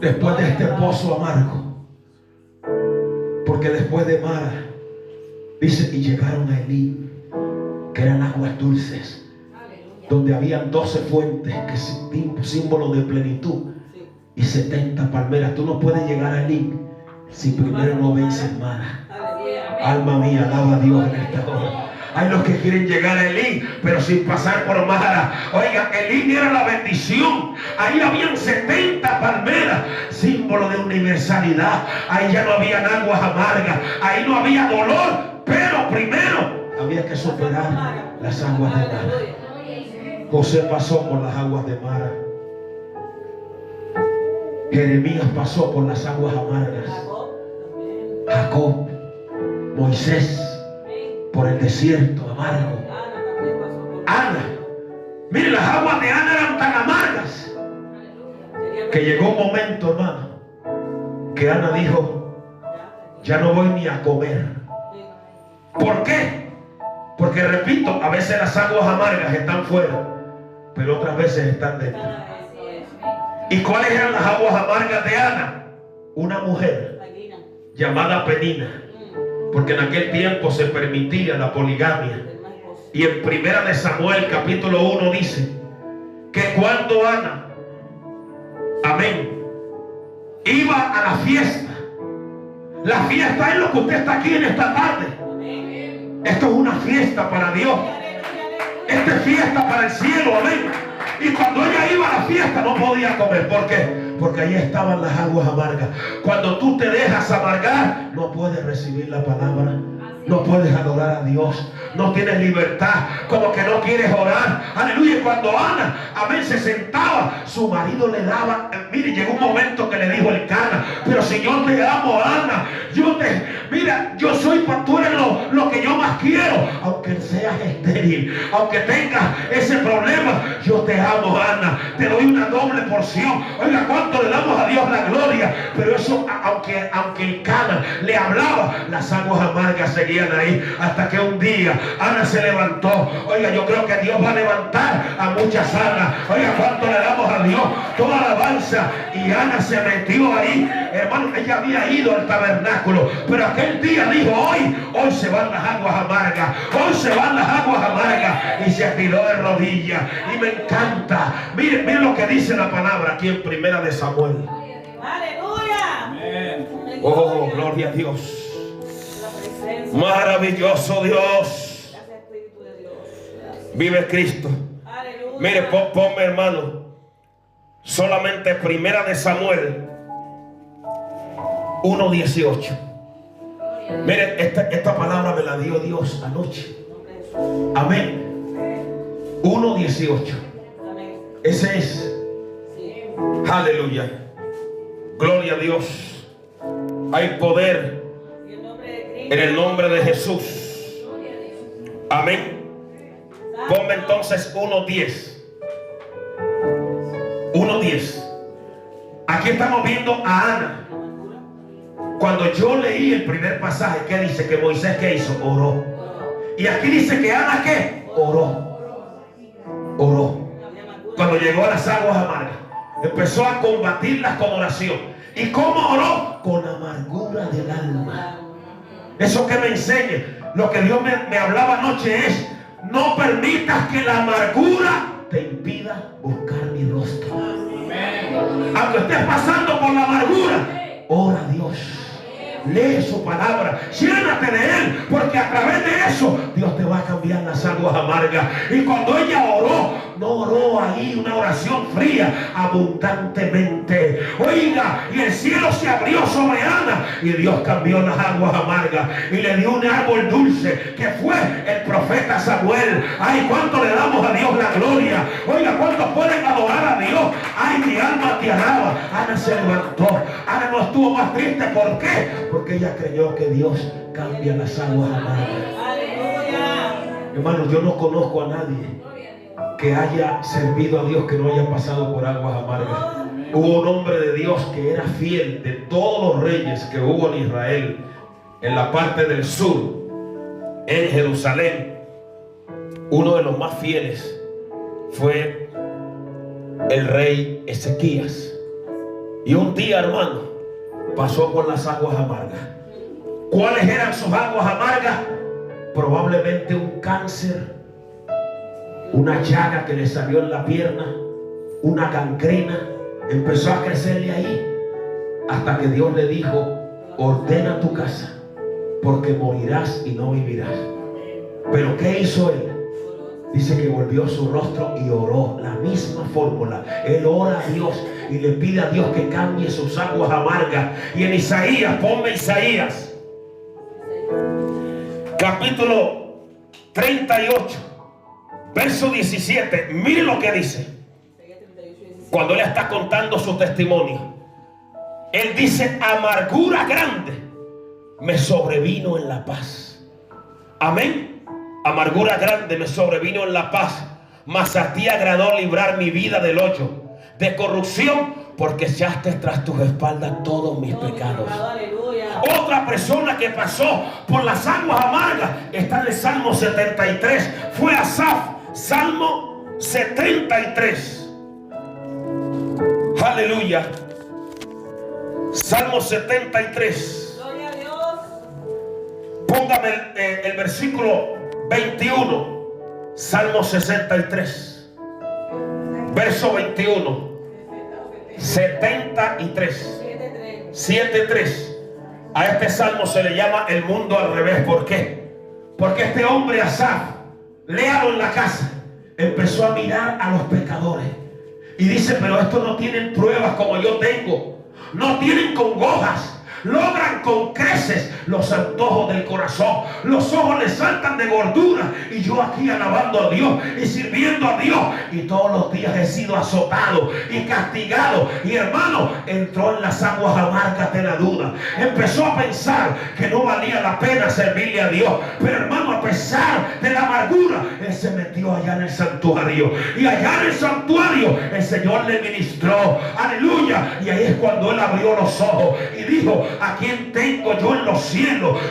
después de este pozo amargo, porque después de Mara, dice, y llegaron a Elim, que eran aguas dulces, donde habían 12 fuentes, que es símbolo de plenitud, y 70 palmeras. Tú no puedes llegar a Elim si primero no vences Mara. Alma mía, alaba a Dios en esta hora. Hay los que quieren llegar a Elín, pero sin pasar por Mara. Oiga, Elín era la bendición. Ahí habían 70 palmeras, símbolo de universalidad. Ahí ya no habían aguas amargas, ahí no había dolor, pero primero había que superar las aguas de Mara. José pasó por las aguas de Mara. Jeremías pasó por las aguas amargas. Jacob, Moisés, por el desierto amargo. Ana, mire, las aguas de Ana eran tan amargas que llegó un momento, hermano, que Ana dijo: ya no voy ni a comer. ¿Por qué? Porque, repito, a veces las aguas amargas están fuera, pero otras veces están dentro. ¿Y cuáles eran las aguas amargas de Ana? Una mujer llamada Penina, porque en aquel tiempo se permitía la poligamia. Y en 1 de Samuel capítulo 1 dice que cuando Ana, amén, iba a la fiesta es lo que usted está aquí en esta tarde. Esto es una fiesta para Dios. Esta es fiesta para el cielo, amén. Y cuando ella iba a la fiesta no podía comer. ¿Por qué? Porque ahí estaban las aguas amargas. Cuando tú te dejas amargar, no puedes recibir la palabra, no puedes adorar a Dios, no tienes libertad, como que no quieres orar. Aleluya. Y cuando Ana, amén, se sentaba, su marido le daba, mire, llegó un momento que le dijo el Cana: pero si yo te amo, Ana, mira, yo soy, tú eres lo que yo más quiero. Aunque seas estéril, aunque tengas ese problema, yo te amo, Ana, te doy una doble porción. Oiga, cuánto le damos a Dios la gloria. Pero eso, aunque el Cana le hablaba, las aguas amargas seguían ahí, hasta que un día Ana se levantó. Oiga, yo creo que Dios va a levantar a muchas Anas. Oiga, cuánto le damos a Dios, toda alabanza. Y Ana se metió ahí, hermano. Ella había ido al tabernáculo, pero aquel día dijo: hoy se van las aguas amargas, hoy se van las aguas amargas. Y se tiró de rodillas. Y me encanta, mire lo que dice la palabra aquí en 1 de Samuel. Aleluya. Oh, gloria a Dios. Maravilloso Dios. Vive Cristo. Mire, ponme, hermano, solamente 1 de Samuel 1:18. Mire, esta palabra me la dio Dios anoche. Amén. 1:18. Ese es. Aleluya. Gloria a Dios. Hay poder en el nombre de Jesús. Amén. Ponme entonces 1:10. 1:10. Aquí estamos viendo a Ana. Cuando yo leí el primer pasaje, ¿qué dice? Que Moisés, ¿qué hizo? Oró. Y aquí dice que Ana, ¿qué? Oró. Cuando llegó a las aguas amargas, empezó a combatirlas con oración. ¿Y cómo oró? Con amargura del alma. Eso que me enseña, lo que Dios me hablaba anoche es: no permitas que la amargura te impida buscar mi rostro. Aunque estés pasando por la amargura, ora a Dios. Lee su palabra, llénate de Él, porque a través de eso Dios te va a cambiar las aguas amargas. Y cuando ella oró, no oró ahí una oración fría, abundantemente. Oiga, y el cielo se abrió sobre Ana y Dios cambió las aguas amargas y le dio un árbol dulce que fue el profeta Samuel. Ay, cuánto le damos a Dios la gloria. Oiga, cuántos pueden adorar a Dios. Ay, mi alma te alaba. Ana se levantó. Ana no estuvo más triste. ¿Por qué? Porque ella creyó que Dios cambia las aguas amargas. Hermanos, yo no conozco a nadie que haya servido a Dios que no haya pasado por aguas amargas. Hubo un hombre de Dios que era fiel de todos los reyes que hubo en Israel, en la parte del sur, en Jerusalén. Uno de los más fieles fue el rey Ezequías. Y un día, hermano, pasó por las aguas amargas. ¿Cuáles eran sus aguas amargas? Probablemente un cáncer, una llaga que le salió en la pierna, una gangrena. Empezó a crecerle ahí hasta que Dios le dijo: ordena tu casa, porque morirás y no vivirás. Pero ¿qué hizo él? Dice que volvió su rostro y oró. La misma fórmula. Él ora a Dios y le pide a Dios que cambie sus aguas amargas. Y en Isaías, ponme Isaías, capítulo 38, verso 17. Mire lo que dice. Cuando él está contando su testimonio, él dice: amargura grande me sobrevino en la paz. Amén. Amargura grande me sobrevino en la paz, mas a ti agradó librar mi vida del hoyo de corrupción, porque echaste tras tus espaldas todos mis pecados. Otra persona que pasó por las aguas amargas está en el Salmo 73. Fue Asaf. Salmo 73. Aleluya. Salmo 73. Gloria a Dios. Póngame el versículo 21. Salmo 63. Verso 21. 73. 7:3. A este salmo se le llama el mundo al revés. ¿Por qué? Porque este hombre Asaf, léalo en la casa, empezó a mirar a los pecadores y dice: pero estos no tienen pruebas como yo tengo, no tienen congojas, logran con creces los antojos del corazón, los ojos les saltan de gordura, y yo aquí alabando a Dios y sirviendo a Dios, y todos los días he sido azotado y castigado. Y hermano, entró en las aguas amargas de la duda, empezó a pensar que no valía la pena servirle a Dios. Pero hermano, a pesar de la amargura, él se metió allá en el santuario, y allá en el santuario el Señor le ministró, aleluya. Y ahí es cuando él abrió los ojos y dijo: ¿a quién tengo yo en los cielos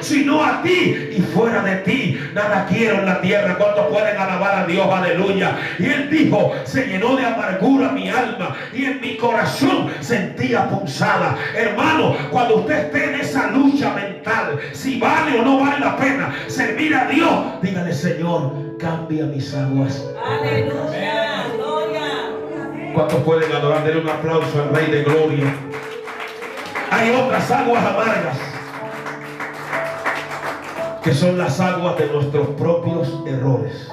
sino a ti? Y fuera de ti nada quiero en la tierra. ¿Cuántos pueden alabar a Dios? Aleluya. Y él dijo: se llenó de amargura mi alma, y en mi corazón sentía punzada. Hermano, cuando usted esté en esa lucha mental, si vale o no vale la pena servir a Dios, dígale: Señor, cambia mis aguas. Aleluya. Gloria. ¿Cuántos pueden adorar? Denle un aplauso al Rey de Gloria. Hay otras aguas amargas, que son las aguas de nuestros propios errores.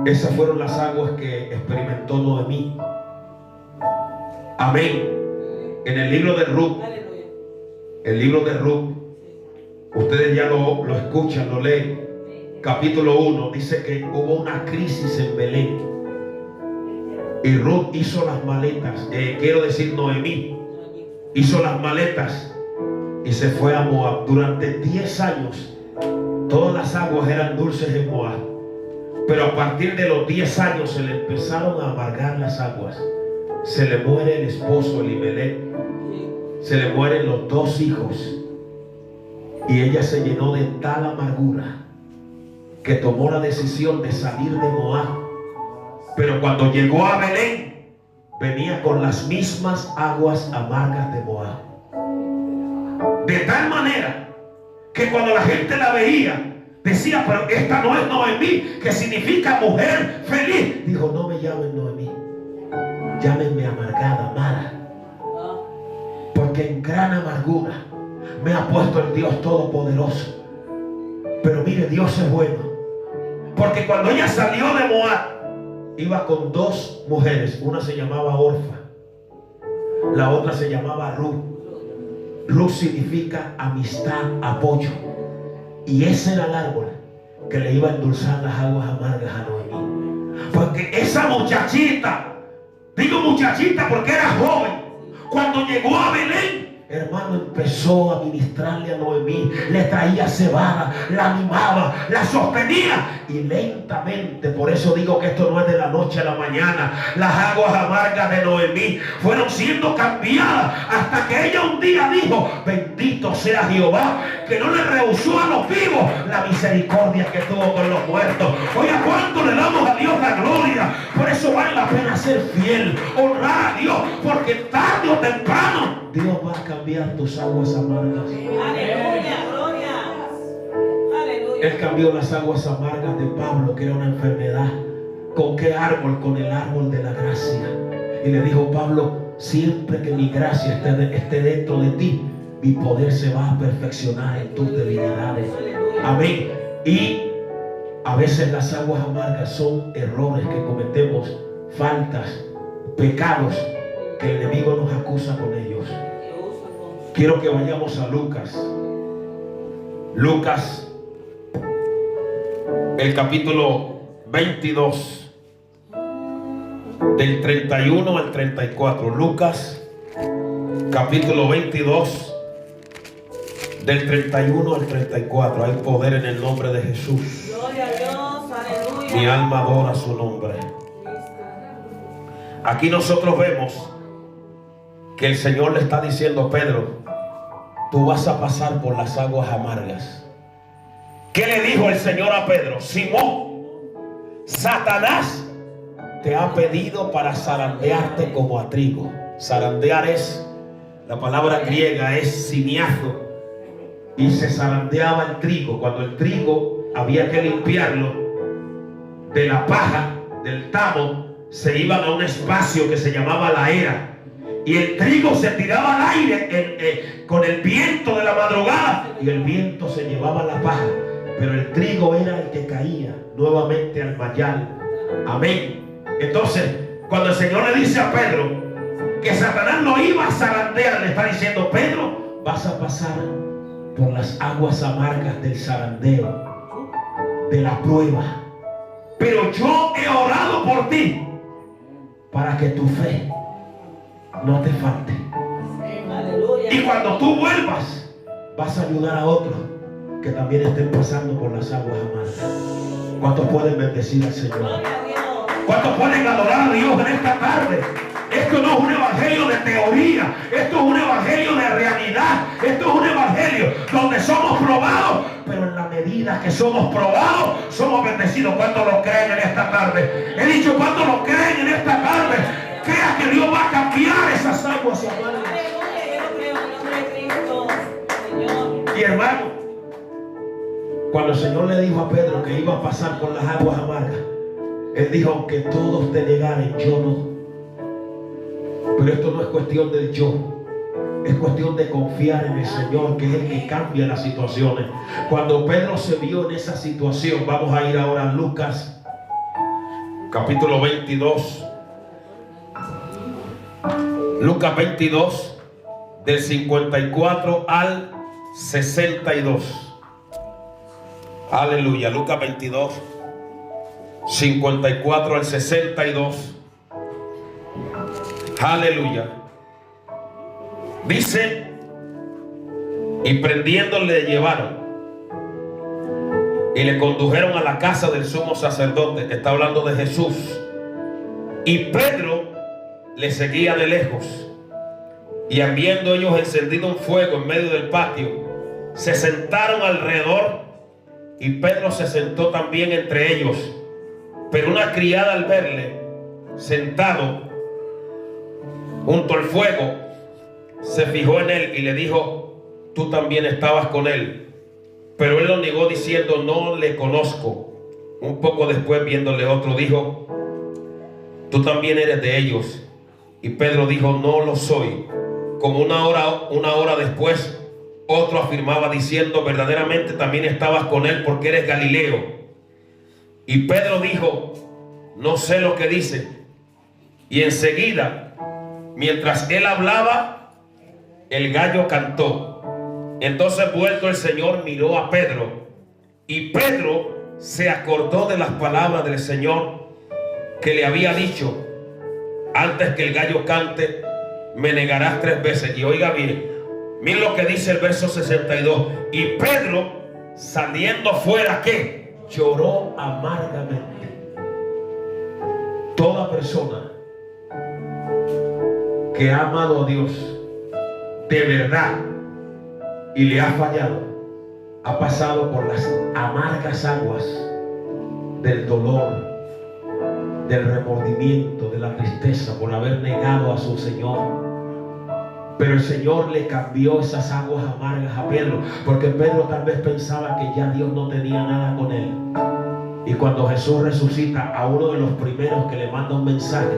Esas fueron las aguas que experimentó Noemí. Amén. En el libro de Ruth, ustedes ya lo escuchan, lo leen. Capítulo 1 dice que hubo una crisis en Belén. Y Ruth hizo las maletas, Noemí hizo las maletas y se fue a Moab. Durante 10 años todas las aguas eran dulces en Moab, pero a partir de los 10 años se le empezaron a amargar las aguas. Se le muere el esposo Elimelech, se le mueren los 2 hijos, y ella se llenó de tal amargura que tomó la decisión de salir de Moab. Pero cuando llegó a Belén, venía con las mismas aguas amargas de Moab. De tal manera que cuando la gente la veía, decía: pero esta no es Noemí, que significa mujer feliz. Dijo: no me llamen Noemí, llámenme amargada, Mara, porque en gran amargura me ha puesto el Dios Todopoderoso. Pero mire, Dios es bueno, porque cuando ella salió de Moab, iba con 2 mujeres. Una se llamaba Orfa, la otra se llamaba Ruth. Ruth significa amistad, apoyo. Y ese era el árbol que le iba a endulzar las aguas amargas a Noemí. Porque esa muchachita, digo muchachita porque era joven, cuando llegó a Belén, hermano, empezó a ministrarle a Noemí, le traía cebada, la animaba, la sostenía, y lentamente, por eso digo que esto no es de la noche a la mañana, las aguas amargas de Noemí fueron siendo cambiadas, hasta que ella un día dijo: bendito sea Jehová, que no le rehusó a los vivos la misericordia que tuvo con los muertos. Oiga, ¿cuánto le damos a Dios la gloria? Por eso vale la pena ser fiel, honrar a Dios, porque tarde o temprano Dios va a cambiar tus aguas amargas. Aleluya, gloria. Aleluya. Él cambió las aguas amargas de Pablo, que era una enfermedad. ¿Con qué árbol? Con el árbol de la gracia. Y le dijo: Pablo, siempre que mi gracia esté dentro de ti, mi poder se va a perfeccionar en tus debilidades. Amén. Y a veces las aguas amargas son errores que cometemos, faltas, pecados que el enemigo nos acusa con ellos. Quiero que vayamos a Lucas. Lucas, el capítulo 22, del 31 al 34. Lucas, capítulo 22, del 31 al 34. Hay poder en el nombre de Jesús. Gloria a Dios, aleluya. Mi alma adora su nombre. Aquí nosotros vemos que el Señor le está diciendo: Pedro, tú vas a pasar por las aguas amargas. ¿Qué le dijo el Señor a Pedro? Simón, Satanás te ha pedido para zarandearte como a trigo. Zarandear es, la palabra griega es simiazo, y se zarandeaba el trigo. Cuando el trigo había que limpiarlo de la paja, del tamo, se iban a un espacio que se llamaba la era, y el trigo se tiraba al aire con el viento de la madrugada, y el viento se llevaba la paja, pero el trigo era el que caía nuevamente al mayal. Amén. Entonces, cuando el Señor le dice a Pedro que Satanás lo iba a zarandear, le está diciendo: Pedro, vas a pasar por las aguas amargas del zarandeo, de la prueba, pero yo he orado por ti para que tu fe no te falte. Aleluya. Y cuando tú vuelvas, vas a ayudar a otros que también estén pasando por las aguas amargas. ¿Cuántos pueden bendecir al Señor? Gloria a Dios. ¿Cuántos pueden adorar a Dios en esta tarde? Esto no es un evangelio de teoría, esto es un evangelio de realidad, esto es un evangelio donde somos probados, pero en la medida que somos probados, somos bendecidos. ¿Cuántos lo creen en esta tarde? He dicho: ¿cuántos lo creen en esta tarde? Crea que Dios va a cambiar esas aguas amargas. Aleluya, yo lo creo en el nombre de Cristo, Señor. Y hermano, cuando el Señor le dijo a Pedro que iba a pasar por las aguas amargas, Él dijo: aunque todos te negaren, yo no. Pero esto no es cuestión del yo, es cuestión de confiar en el Señor, que es el que cambia las situaciones. Cuando Pedro se vio en esa situación, vamos a ir ahora a Lucas, capítulo 22. Lucas 22, del 54 al 62. Aleluya. Lucas 22, 54 al 62. Aleluya. Dice: y prendiéndole le llevaron y le condujeron a la casa del sumo sacerdote. Está hablando de Jesús. Y Pedro le seguía de lejos. Y habiendo ellos encendido un fuego en medio del patio, se sentaron alrededor, y Pedro se sentó también entre ellos. Pero una criada, al verle sentado junto al fuego, se fijó en él y le dijo: tú también estabas con él. Pero él lo negó diciendo: no le conozco. Un poco después, viéndole otro, dijo: tú también eres de ellos. Y Pedro dijo: no lo soy. Como una hora después, otro afirmaba diciendo: verdaderamente también estabas con él, porque eres Galileo. Y Pedro dijo: no sé lo que dice. Y enseguida, mientras él hablaba, el gallo cantó. Entonces, vuelto el Señor, miró a Pedro, y Pedro se acordó de las palabras del Señor que le había dicho: antes que el gallo cante, me negarás 3 veces. Y oiga bien, miren lo que dice el verso 62. Y Pedro, saliendo fuera, ¿qué? Lloró amargamente. Toda persona que ha amado a Dios de verdad y le ha fallado, ha pasado por las amargas aguas del dolor, del remordimiento, de la tristeza por haber negado a su Señor. Pero el Señor le cambió esas aguas amargas a Pedro, porque Pedro tal vez pensaba que ya Dios no tenía nada con él. Y cuando Jesús resucita, a uno de los primeros que le manda un mensaje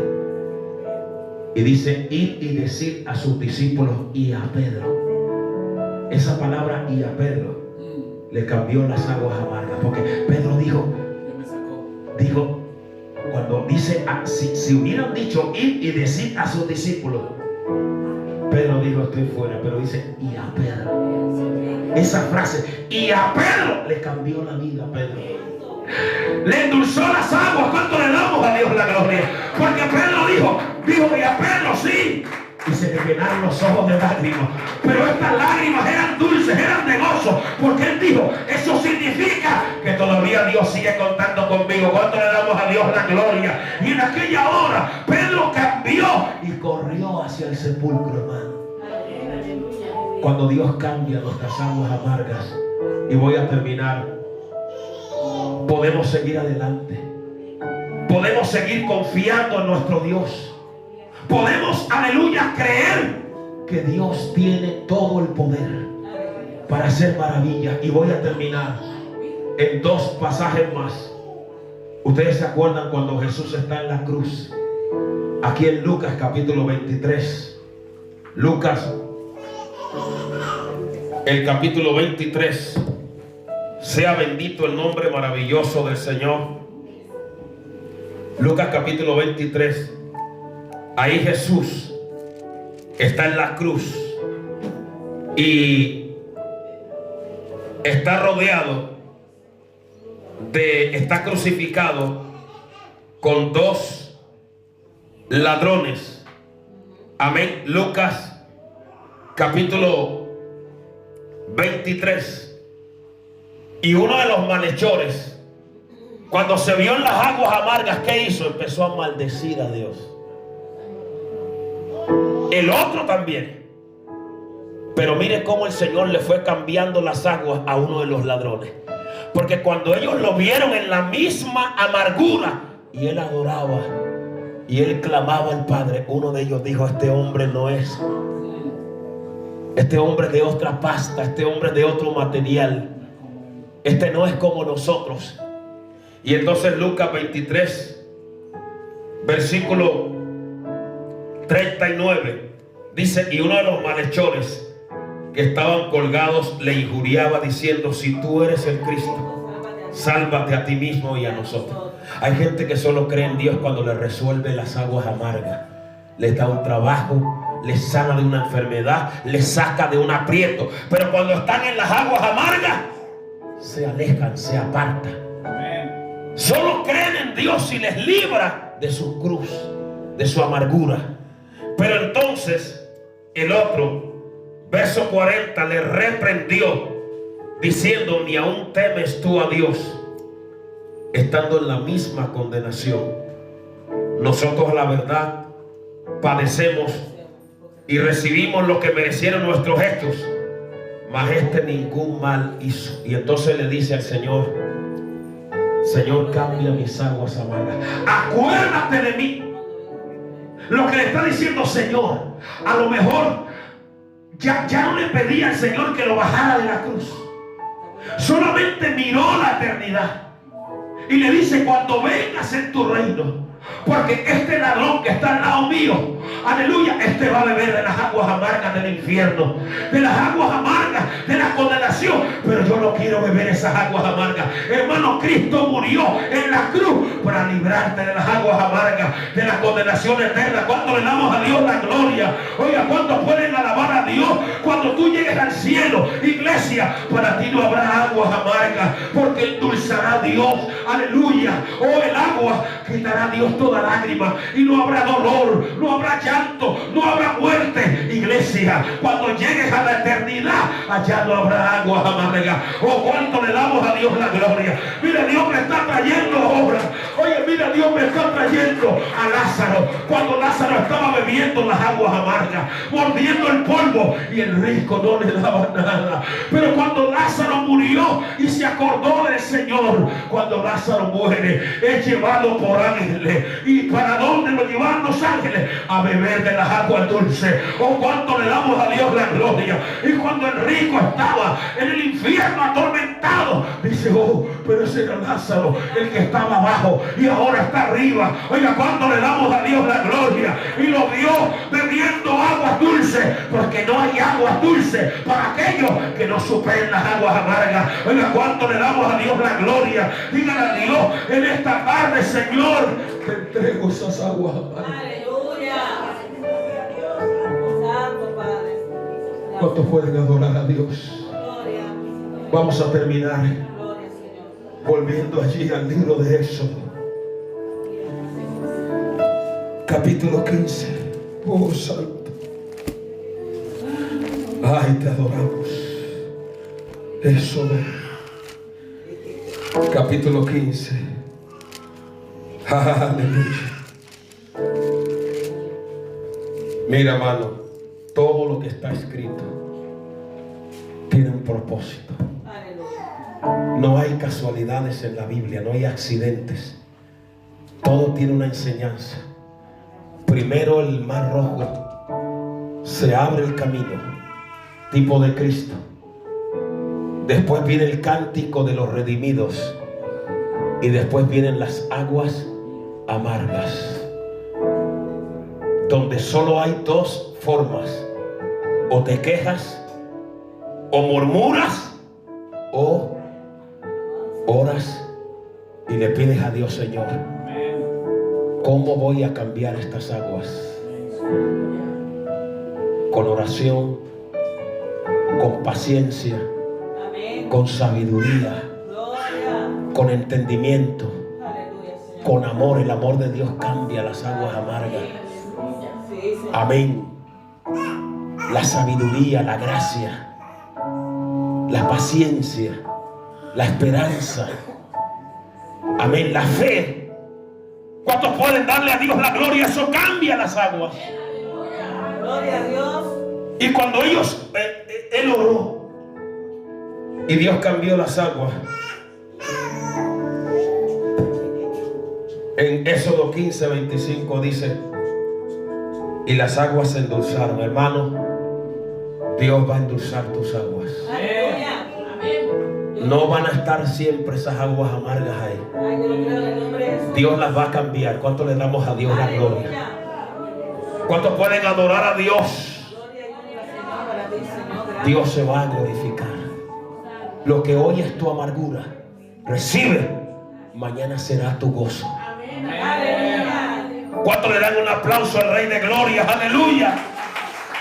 y dice: id y decid a sus discípulos y a Pedro. Esa palabra "y a Pedro" le cambió las aguas amargas. Porque Pedro dijo, cuando dice, si hubieran dicho ir y decir a sus discípulos, Pedro dijo, estoy fuera. Pero dice, y a Pedro. Esa frase, y a Pedro, le cambió la vida a Pedro. Le endulzó las aguas. ¿Cuánto le damos a Dios la gloria? Porque Pedro dijo, y a Pedro sí. Y se le llenaron los ojos de lágrimas. Pero estas lágrimas eran dulces, eran de gozo. Porque él dijo, eso significa que todavía Dios sigue contando conmigo. ¿Cuánto le damos a Dios la gloria? Y en aquella hora Pedro cambió y corrió hacia el sepulcro, hermano. Cuando Dios cambia nuestras aguas amargas, y voy a terminar, podemos seguir adelante. Podemos seguir confiando en nuestro Dios. Podemos, aleluya, creer que Dios tiene todo el poder para hacer maravillas. Y voy a terminar en dos pasajes más. Ustedes se acuerdan cuando Jesús está en la cruz, aquí en Lucas capítulo 23. Lucas, el capítulo 23. Sea bendito el nombre maravilloso del Señor. Lucas capítulo 23. Ahí Jesús está en la cruz y está rodeado está crucificado con dos ladrones. Amén. Lucas capítulo 23. Y uno de los malhechores, cuando se vio en las aguas amargas, ¿qué hizo? Empezó a maldecir a Dios. El otro también. Pero mire cómo el Señor le fue cambiando las aguas a uno de los ladrones. Porque cuando ellos lo vieron en la misma amargura y él adoraba y él clamaba al Padre, uno de ellos dijo, este hombre no es. Este hombre de otra pasta, este hombre de otro material. Este no es como nosotros. Y entonces Lucas 23, versículo 39, dice, y uno de los malhechores que estaban colgados le injuriaba diciendo, si tú eres el Cristo, sálvate a ti mismo y a nosotros. Hay gente que solo cree en Dios cuando le resuelve las aguas amargas, les da un trabajo, les sana de una enfermedad, les saca de un aprieto. Pero cuando están en las aguas amargas, se alejan, se apartan. Solo creen en Dios y les libra de su cruz, de su amargura. Pero entonces el otro, verso 40, le reprendió diciendo, ni aún temes tú a Dios, estando en la misma condenación. Nosotros, la verdad, padecemos y recibimos lo que merecieron nuestros gestos, mas este ningún mal hizo. Y entonces le dice al Señor, Señor, cambia mis aguas amargas, acuérdate de mí. Lo que le está diciendo, Señor, a lo mejor ya no le pedía al Señor que lo bajara de la cruz, solamente miró la eternidad y le dice, cuando vengas en tu reino, porque este ladrón que está al lado mío, aleluya, este va a beber de las aguas amargas del infierno, de las aguas amargas de la condenación. Pero yo no quiero beber esas aguas amargas, hermano. Cristo murió en la cruz para librarte de las aguas amargas de la condenación eterna. ¿Cuánto le damos a Dios la gloria? Oiga, ¿cuántos pueden alabar a Dios cuando tú llegues al cielo? Iglesia, para ti no habrá aguas amargas, porque endulzará a Dios, aleluya. Oh, el agua quitará a Dios toda lágrima, y no habrá dolor, no habrá llanto, no habrá muerte. Iglesia, cuando llegues a la eternidad, allá no habrá aguas amargas. Oh, cuánto le damos a Dios la gloria. Mira, Dios me está trayendo obras. Oye, mira, Dios me está trayendo a Lázaro. Cuando Lázaro estaba bebiendo las aguas amargas, mordiendo el polvo, y el rico no le daba nada. Pero cuando Lázaro murió y se acordó del Señor, cuando Lázaro muere, es llevado por ángeles. ¿Y para dónde lo llevan los ángeles? A beber de las aguas dulces. Oh, cuánto le damos a Dios la gloria. Y cuando el rico estaba en el infierno atormentado, dice, oh, pero ese era Lázaro, el que estaba abajo y ahora está arriba. Oiga, cuánto le damos a Dios la gloria. Y lo vio bebiendo aguas dulces porque no hay agua dulce para aquellos que no superen las aguas amargas. Oiga, ¿cuánto le damos a Dios la gloria? Dígale a Dios en esta tarde: Señor, te entrego esas aguas amargas. Aleluya. Santo Padre. ¿Cuántos pueden adorar a Dios? Gloria. Vamos a terminar Gloria, Señor. volviendo allí al libro de Éxodo, capítulo 15. Oh, santo. Ay, te adoramos. Éxodo, capítulo 15. Aleluya. Mira, hermano, todo lo que está escrito tiene un propósito. Aleluya. No hay casualidades en la Biblia, no hay accidentes. Todo tiene una enseñanza. Primero el mar rojo, se abre el camino, tipo de Cristo. Después viene el cántico de los redimidos. Y después vienen las aguas amargas, donde solo hay dos formas: o te quejas, o murmuras, o oras y le pides a Dios: Señor, ¿cómo voy a cambiar estas aguas? Con oración, con paciencia, Amén. con sabiduría, Gloria. con entendimiento, Aleluya, Señor. con amor. El amor de Dios cambia las aguas amargas. Sí, Señor. Amén. La sabiduría, la gracia, la paciencia, la esperanza. Amén. La fe. ¿Cuántos pueden darle a Dios la gloria? Eso cambia las aguas. Gloria a Dios. Y cuando ellos, él oró y Dios cambió las aguas. En Éxodo 15:25 dice: y las aguas se endulzaron. Hermano, Dios va a endulzar tus aguas. Aleluya. Amén. No van a estar siempre esas aguas amargas ahí. Ay, yo lo creo en el nombre de Jesús. Dios las va a cambiar. ¿Cuánto le damos a Dios la gloria? Aleluya. ¿Cuántos pueden adorar a Dios? Gloria y honra, Señor, para ti, Señor. Gracias. Dios se va a glorificar. Lo que hoy es tu amargura, recibe, mañana será tu gozo. Aleluya. ¿Cuántos le dan un aplauso al Rey de Gloria? Aleluya.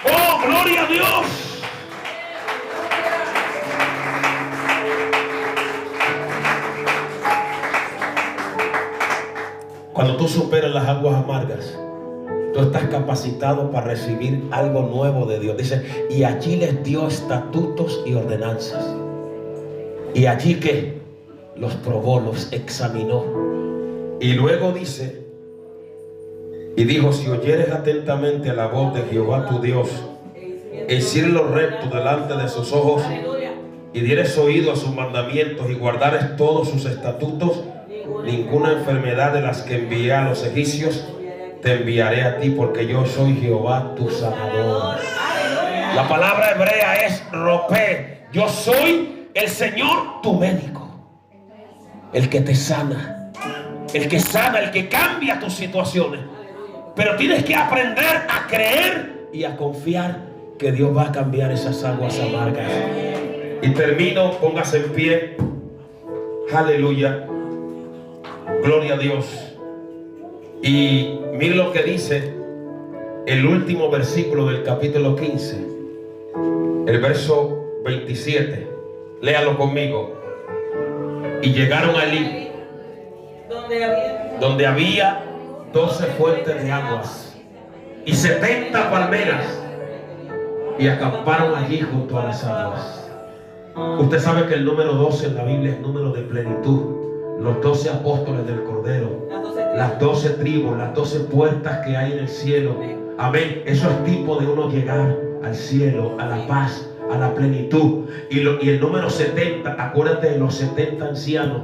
Oh, gloria a Dios. Cuando tú superas las aguas amargas, tú estás capacitado para recibir algo nuevo de Dios. Dice: y allí les dio estatutos y ordenanzas. Y allí que los probó, los examinó. Y luego dice: y dijo: si oyeres atentamente a la voz de Jehová tu Dios, e hicieres lo recto delante de sus ojos, Aleluya. y dieres oído a sus mandamientos, y guardares todos sus estatutos, ninguna enfermedad de las que envié a los egipcios te enviaré a ti, porque yo soy Jehová tu sanador. Aleluya. La palabra hebrea es ropé. Yo soy el Señor tu médico, el que te sana, el que sana, el que cambia tus situaciones. Pero tienes que aprender a creer y a confiar que Dios va a cambiar esas aguas amargas. Y termino, póngase en pie. Aleluya. Gloria a Dios. Y mire lo que dice el último versículo del capítulo 15, el verso 27. Léalo conmigo. Y llegaron a Elí, donde había 12 fuentes de aguas y 70 palmeras, y acamparon allí junto a las aguas. Usted sabe que el número 12 en la Biblia es número de plenitud. Los 12 apóstoles del Cordero, las 12 tribus, las 12 puertas que hay en el cielo. Amén. Eso es tipo de uno llegar al cielo, a la paz, a la plenitud. Y el número 70, acuérdate de los 70 ancianos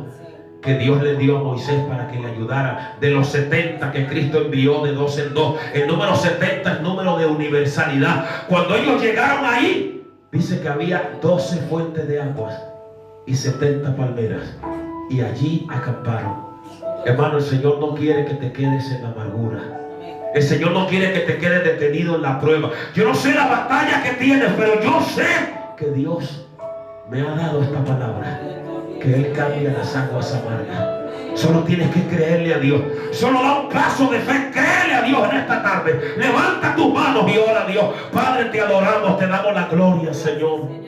que Dios le dio a Moisés para que le ayudara. De los 70 que Cristo envió de 2 en 2. El número 70 es número de universalidad. Cuando ellos llegaron ahí, dice que había 12 fuentes de aguas y 70 palmeras. Y allí acamparon. Hermano, el Señor no quiere que te quedes en la amargura. El Señor no quiere que te quedes detenido en la prueba. Yo no sé la batalla que tienes, pero yo sé que Dios me ha dado esta palabra, que Él cambia las aguas amargas. Solo tienes que creerle a Dios. Solo da un paso de fe. Créele a Dios en esta tarde. Levanta tus manos y ora a Dios. Padre, te adoramos, te damos la gloria, Señor.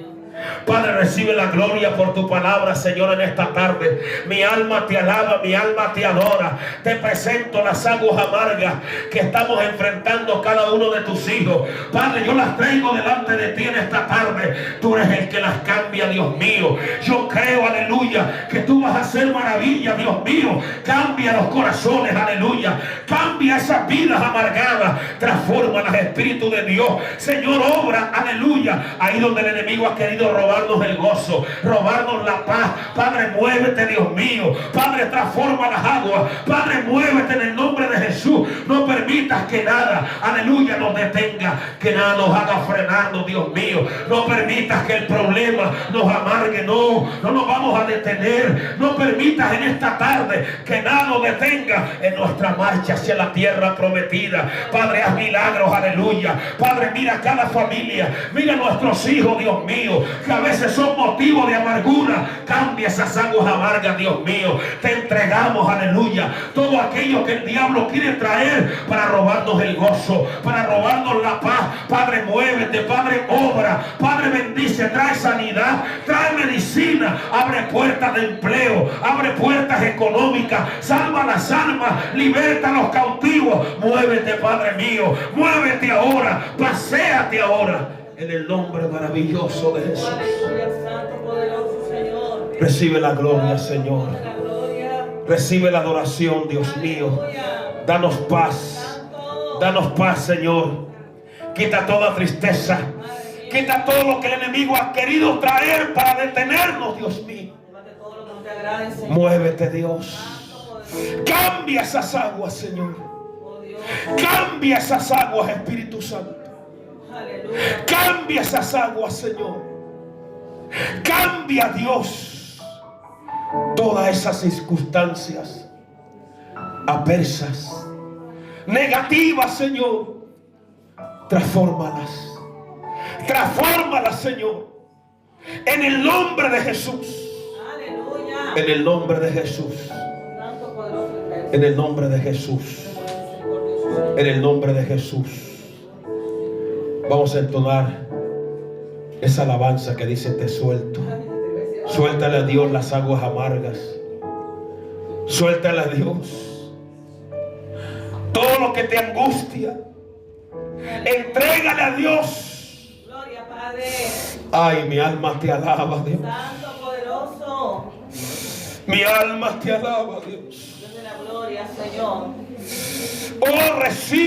Padre, recibe la gloria por tu palabra, Señor, en esta tarde. Mi alma te alaba, mi alma te adora. Te presento las aguas amargas que estamos enfrentando cada uno de tus hijos. Padre, yo las traigo delante de ti en esta tarde. Tú eres el que las cambia, Dios mío. Yo creo, aleluya, que tú vas a hacer maravilla, Dios mío. Cambia los corazones, aleluya. Cambia esas vidas amargadas. Transforma las espíritus de Dios. Señor, obra, aleluya, ahí donde el enemigo ha querido robarnos el gozo, robarnos la paz. Padre, muévete, Dios mío. Padre, transforma las aguas. Padre, muévete en el nombre de Jesús. No permitas que nada, aleluya, nos detenga, que nada nos haga frenarnos, Dios mío. No permitas que el problema nos amargue. No nos vamos a detener. No permitas en esta tarde que nada nos detenga en nuestra marcha hacia la tierra prometida. Padre, haz milagros, aleluya. Padre, mira cada familia, mira nuestros hijos, Dios mío, que a veces son motivo de amargura. Cambia esas aguas amargas, Dios mío. Te entregamos, aleluya, todo aquello que el diablo quiere traer para robarnos el gozo, para robarnos la paz. Padre, muévete, Padre, obra. Padre, bendice, trae sanidad, trae medicina, abre puertas de empleo, abre puertas económicas, salva las almas, liberta a los cautivos. Muévete, Padre mío, muévete ahora, paséate ahora. En el nombre maravilloso de Jesús. Recibe la gloria, Señor. Recibe la adoración, Dios mío. Danos paz. Danos paz, Señor. Quita toda tristeza. Quita todo lo que el enemigo ha querido traer para detenernos, Dios mío. Muévete, Dios. Cambia esas aguas, Señor. Cambia esas aguas, Espíritu Santo. Cambia esas aguas, Señor. Cambia, Dios, todas esas circunstancias adversas, negativas, Señor. Transfórmalas. Transfórmalas, Señor. En el nombre de Jesús. En el nombre de Jesús. En el nombre de Jesús. En el nombre de Jesús. Vamos a entonar esa alabanza que dice: te suelto. Suéltale a Dios las aguas amargas. Suéltale a Dios todo lo que te angustia. Entrégale a Dios. Gloria, Padre. Ay, mi alma te alaba, Dios. Santo, poderoso. Mi alma te alaba, Dios. Dios de la gloria, Señor. Oh, recibe.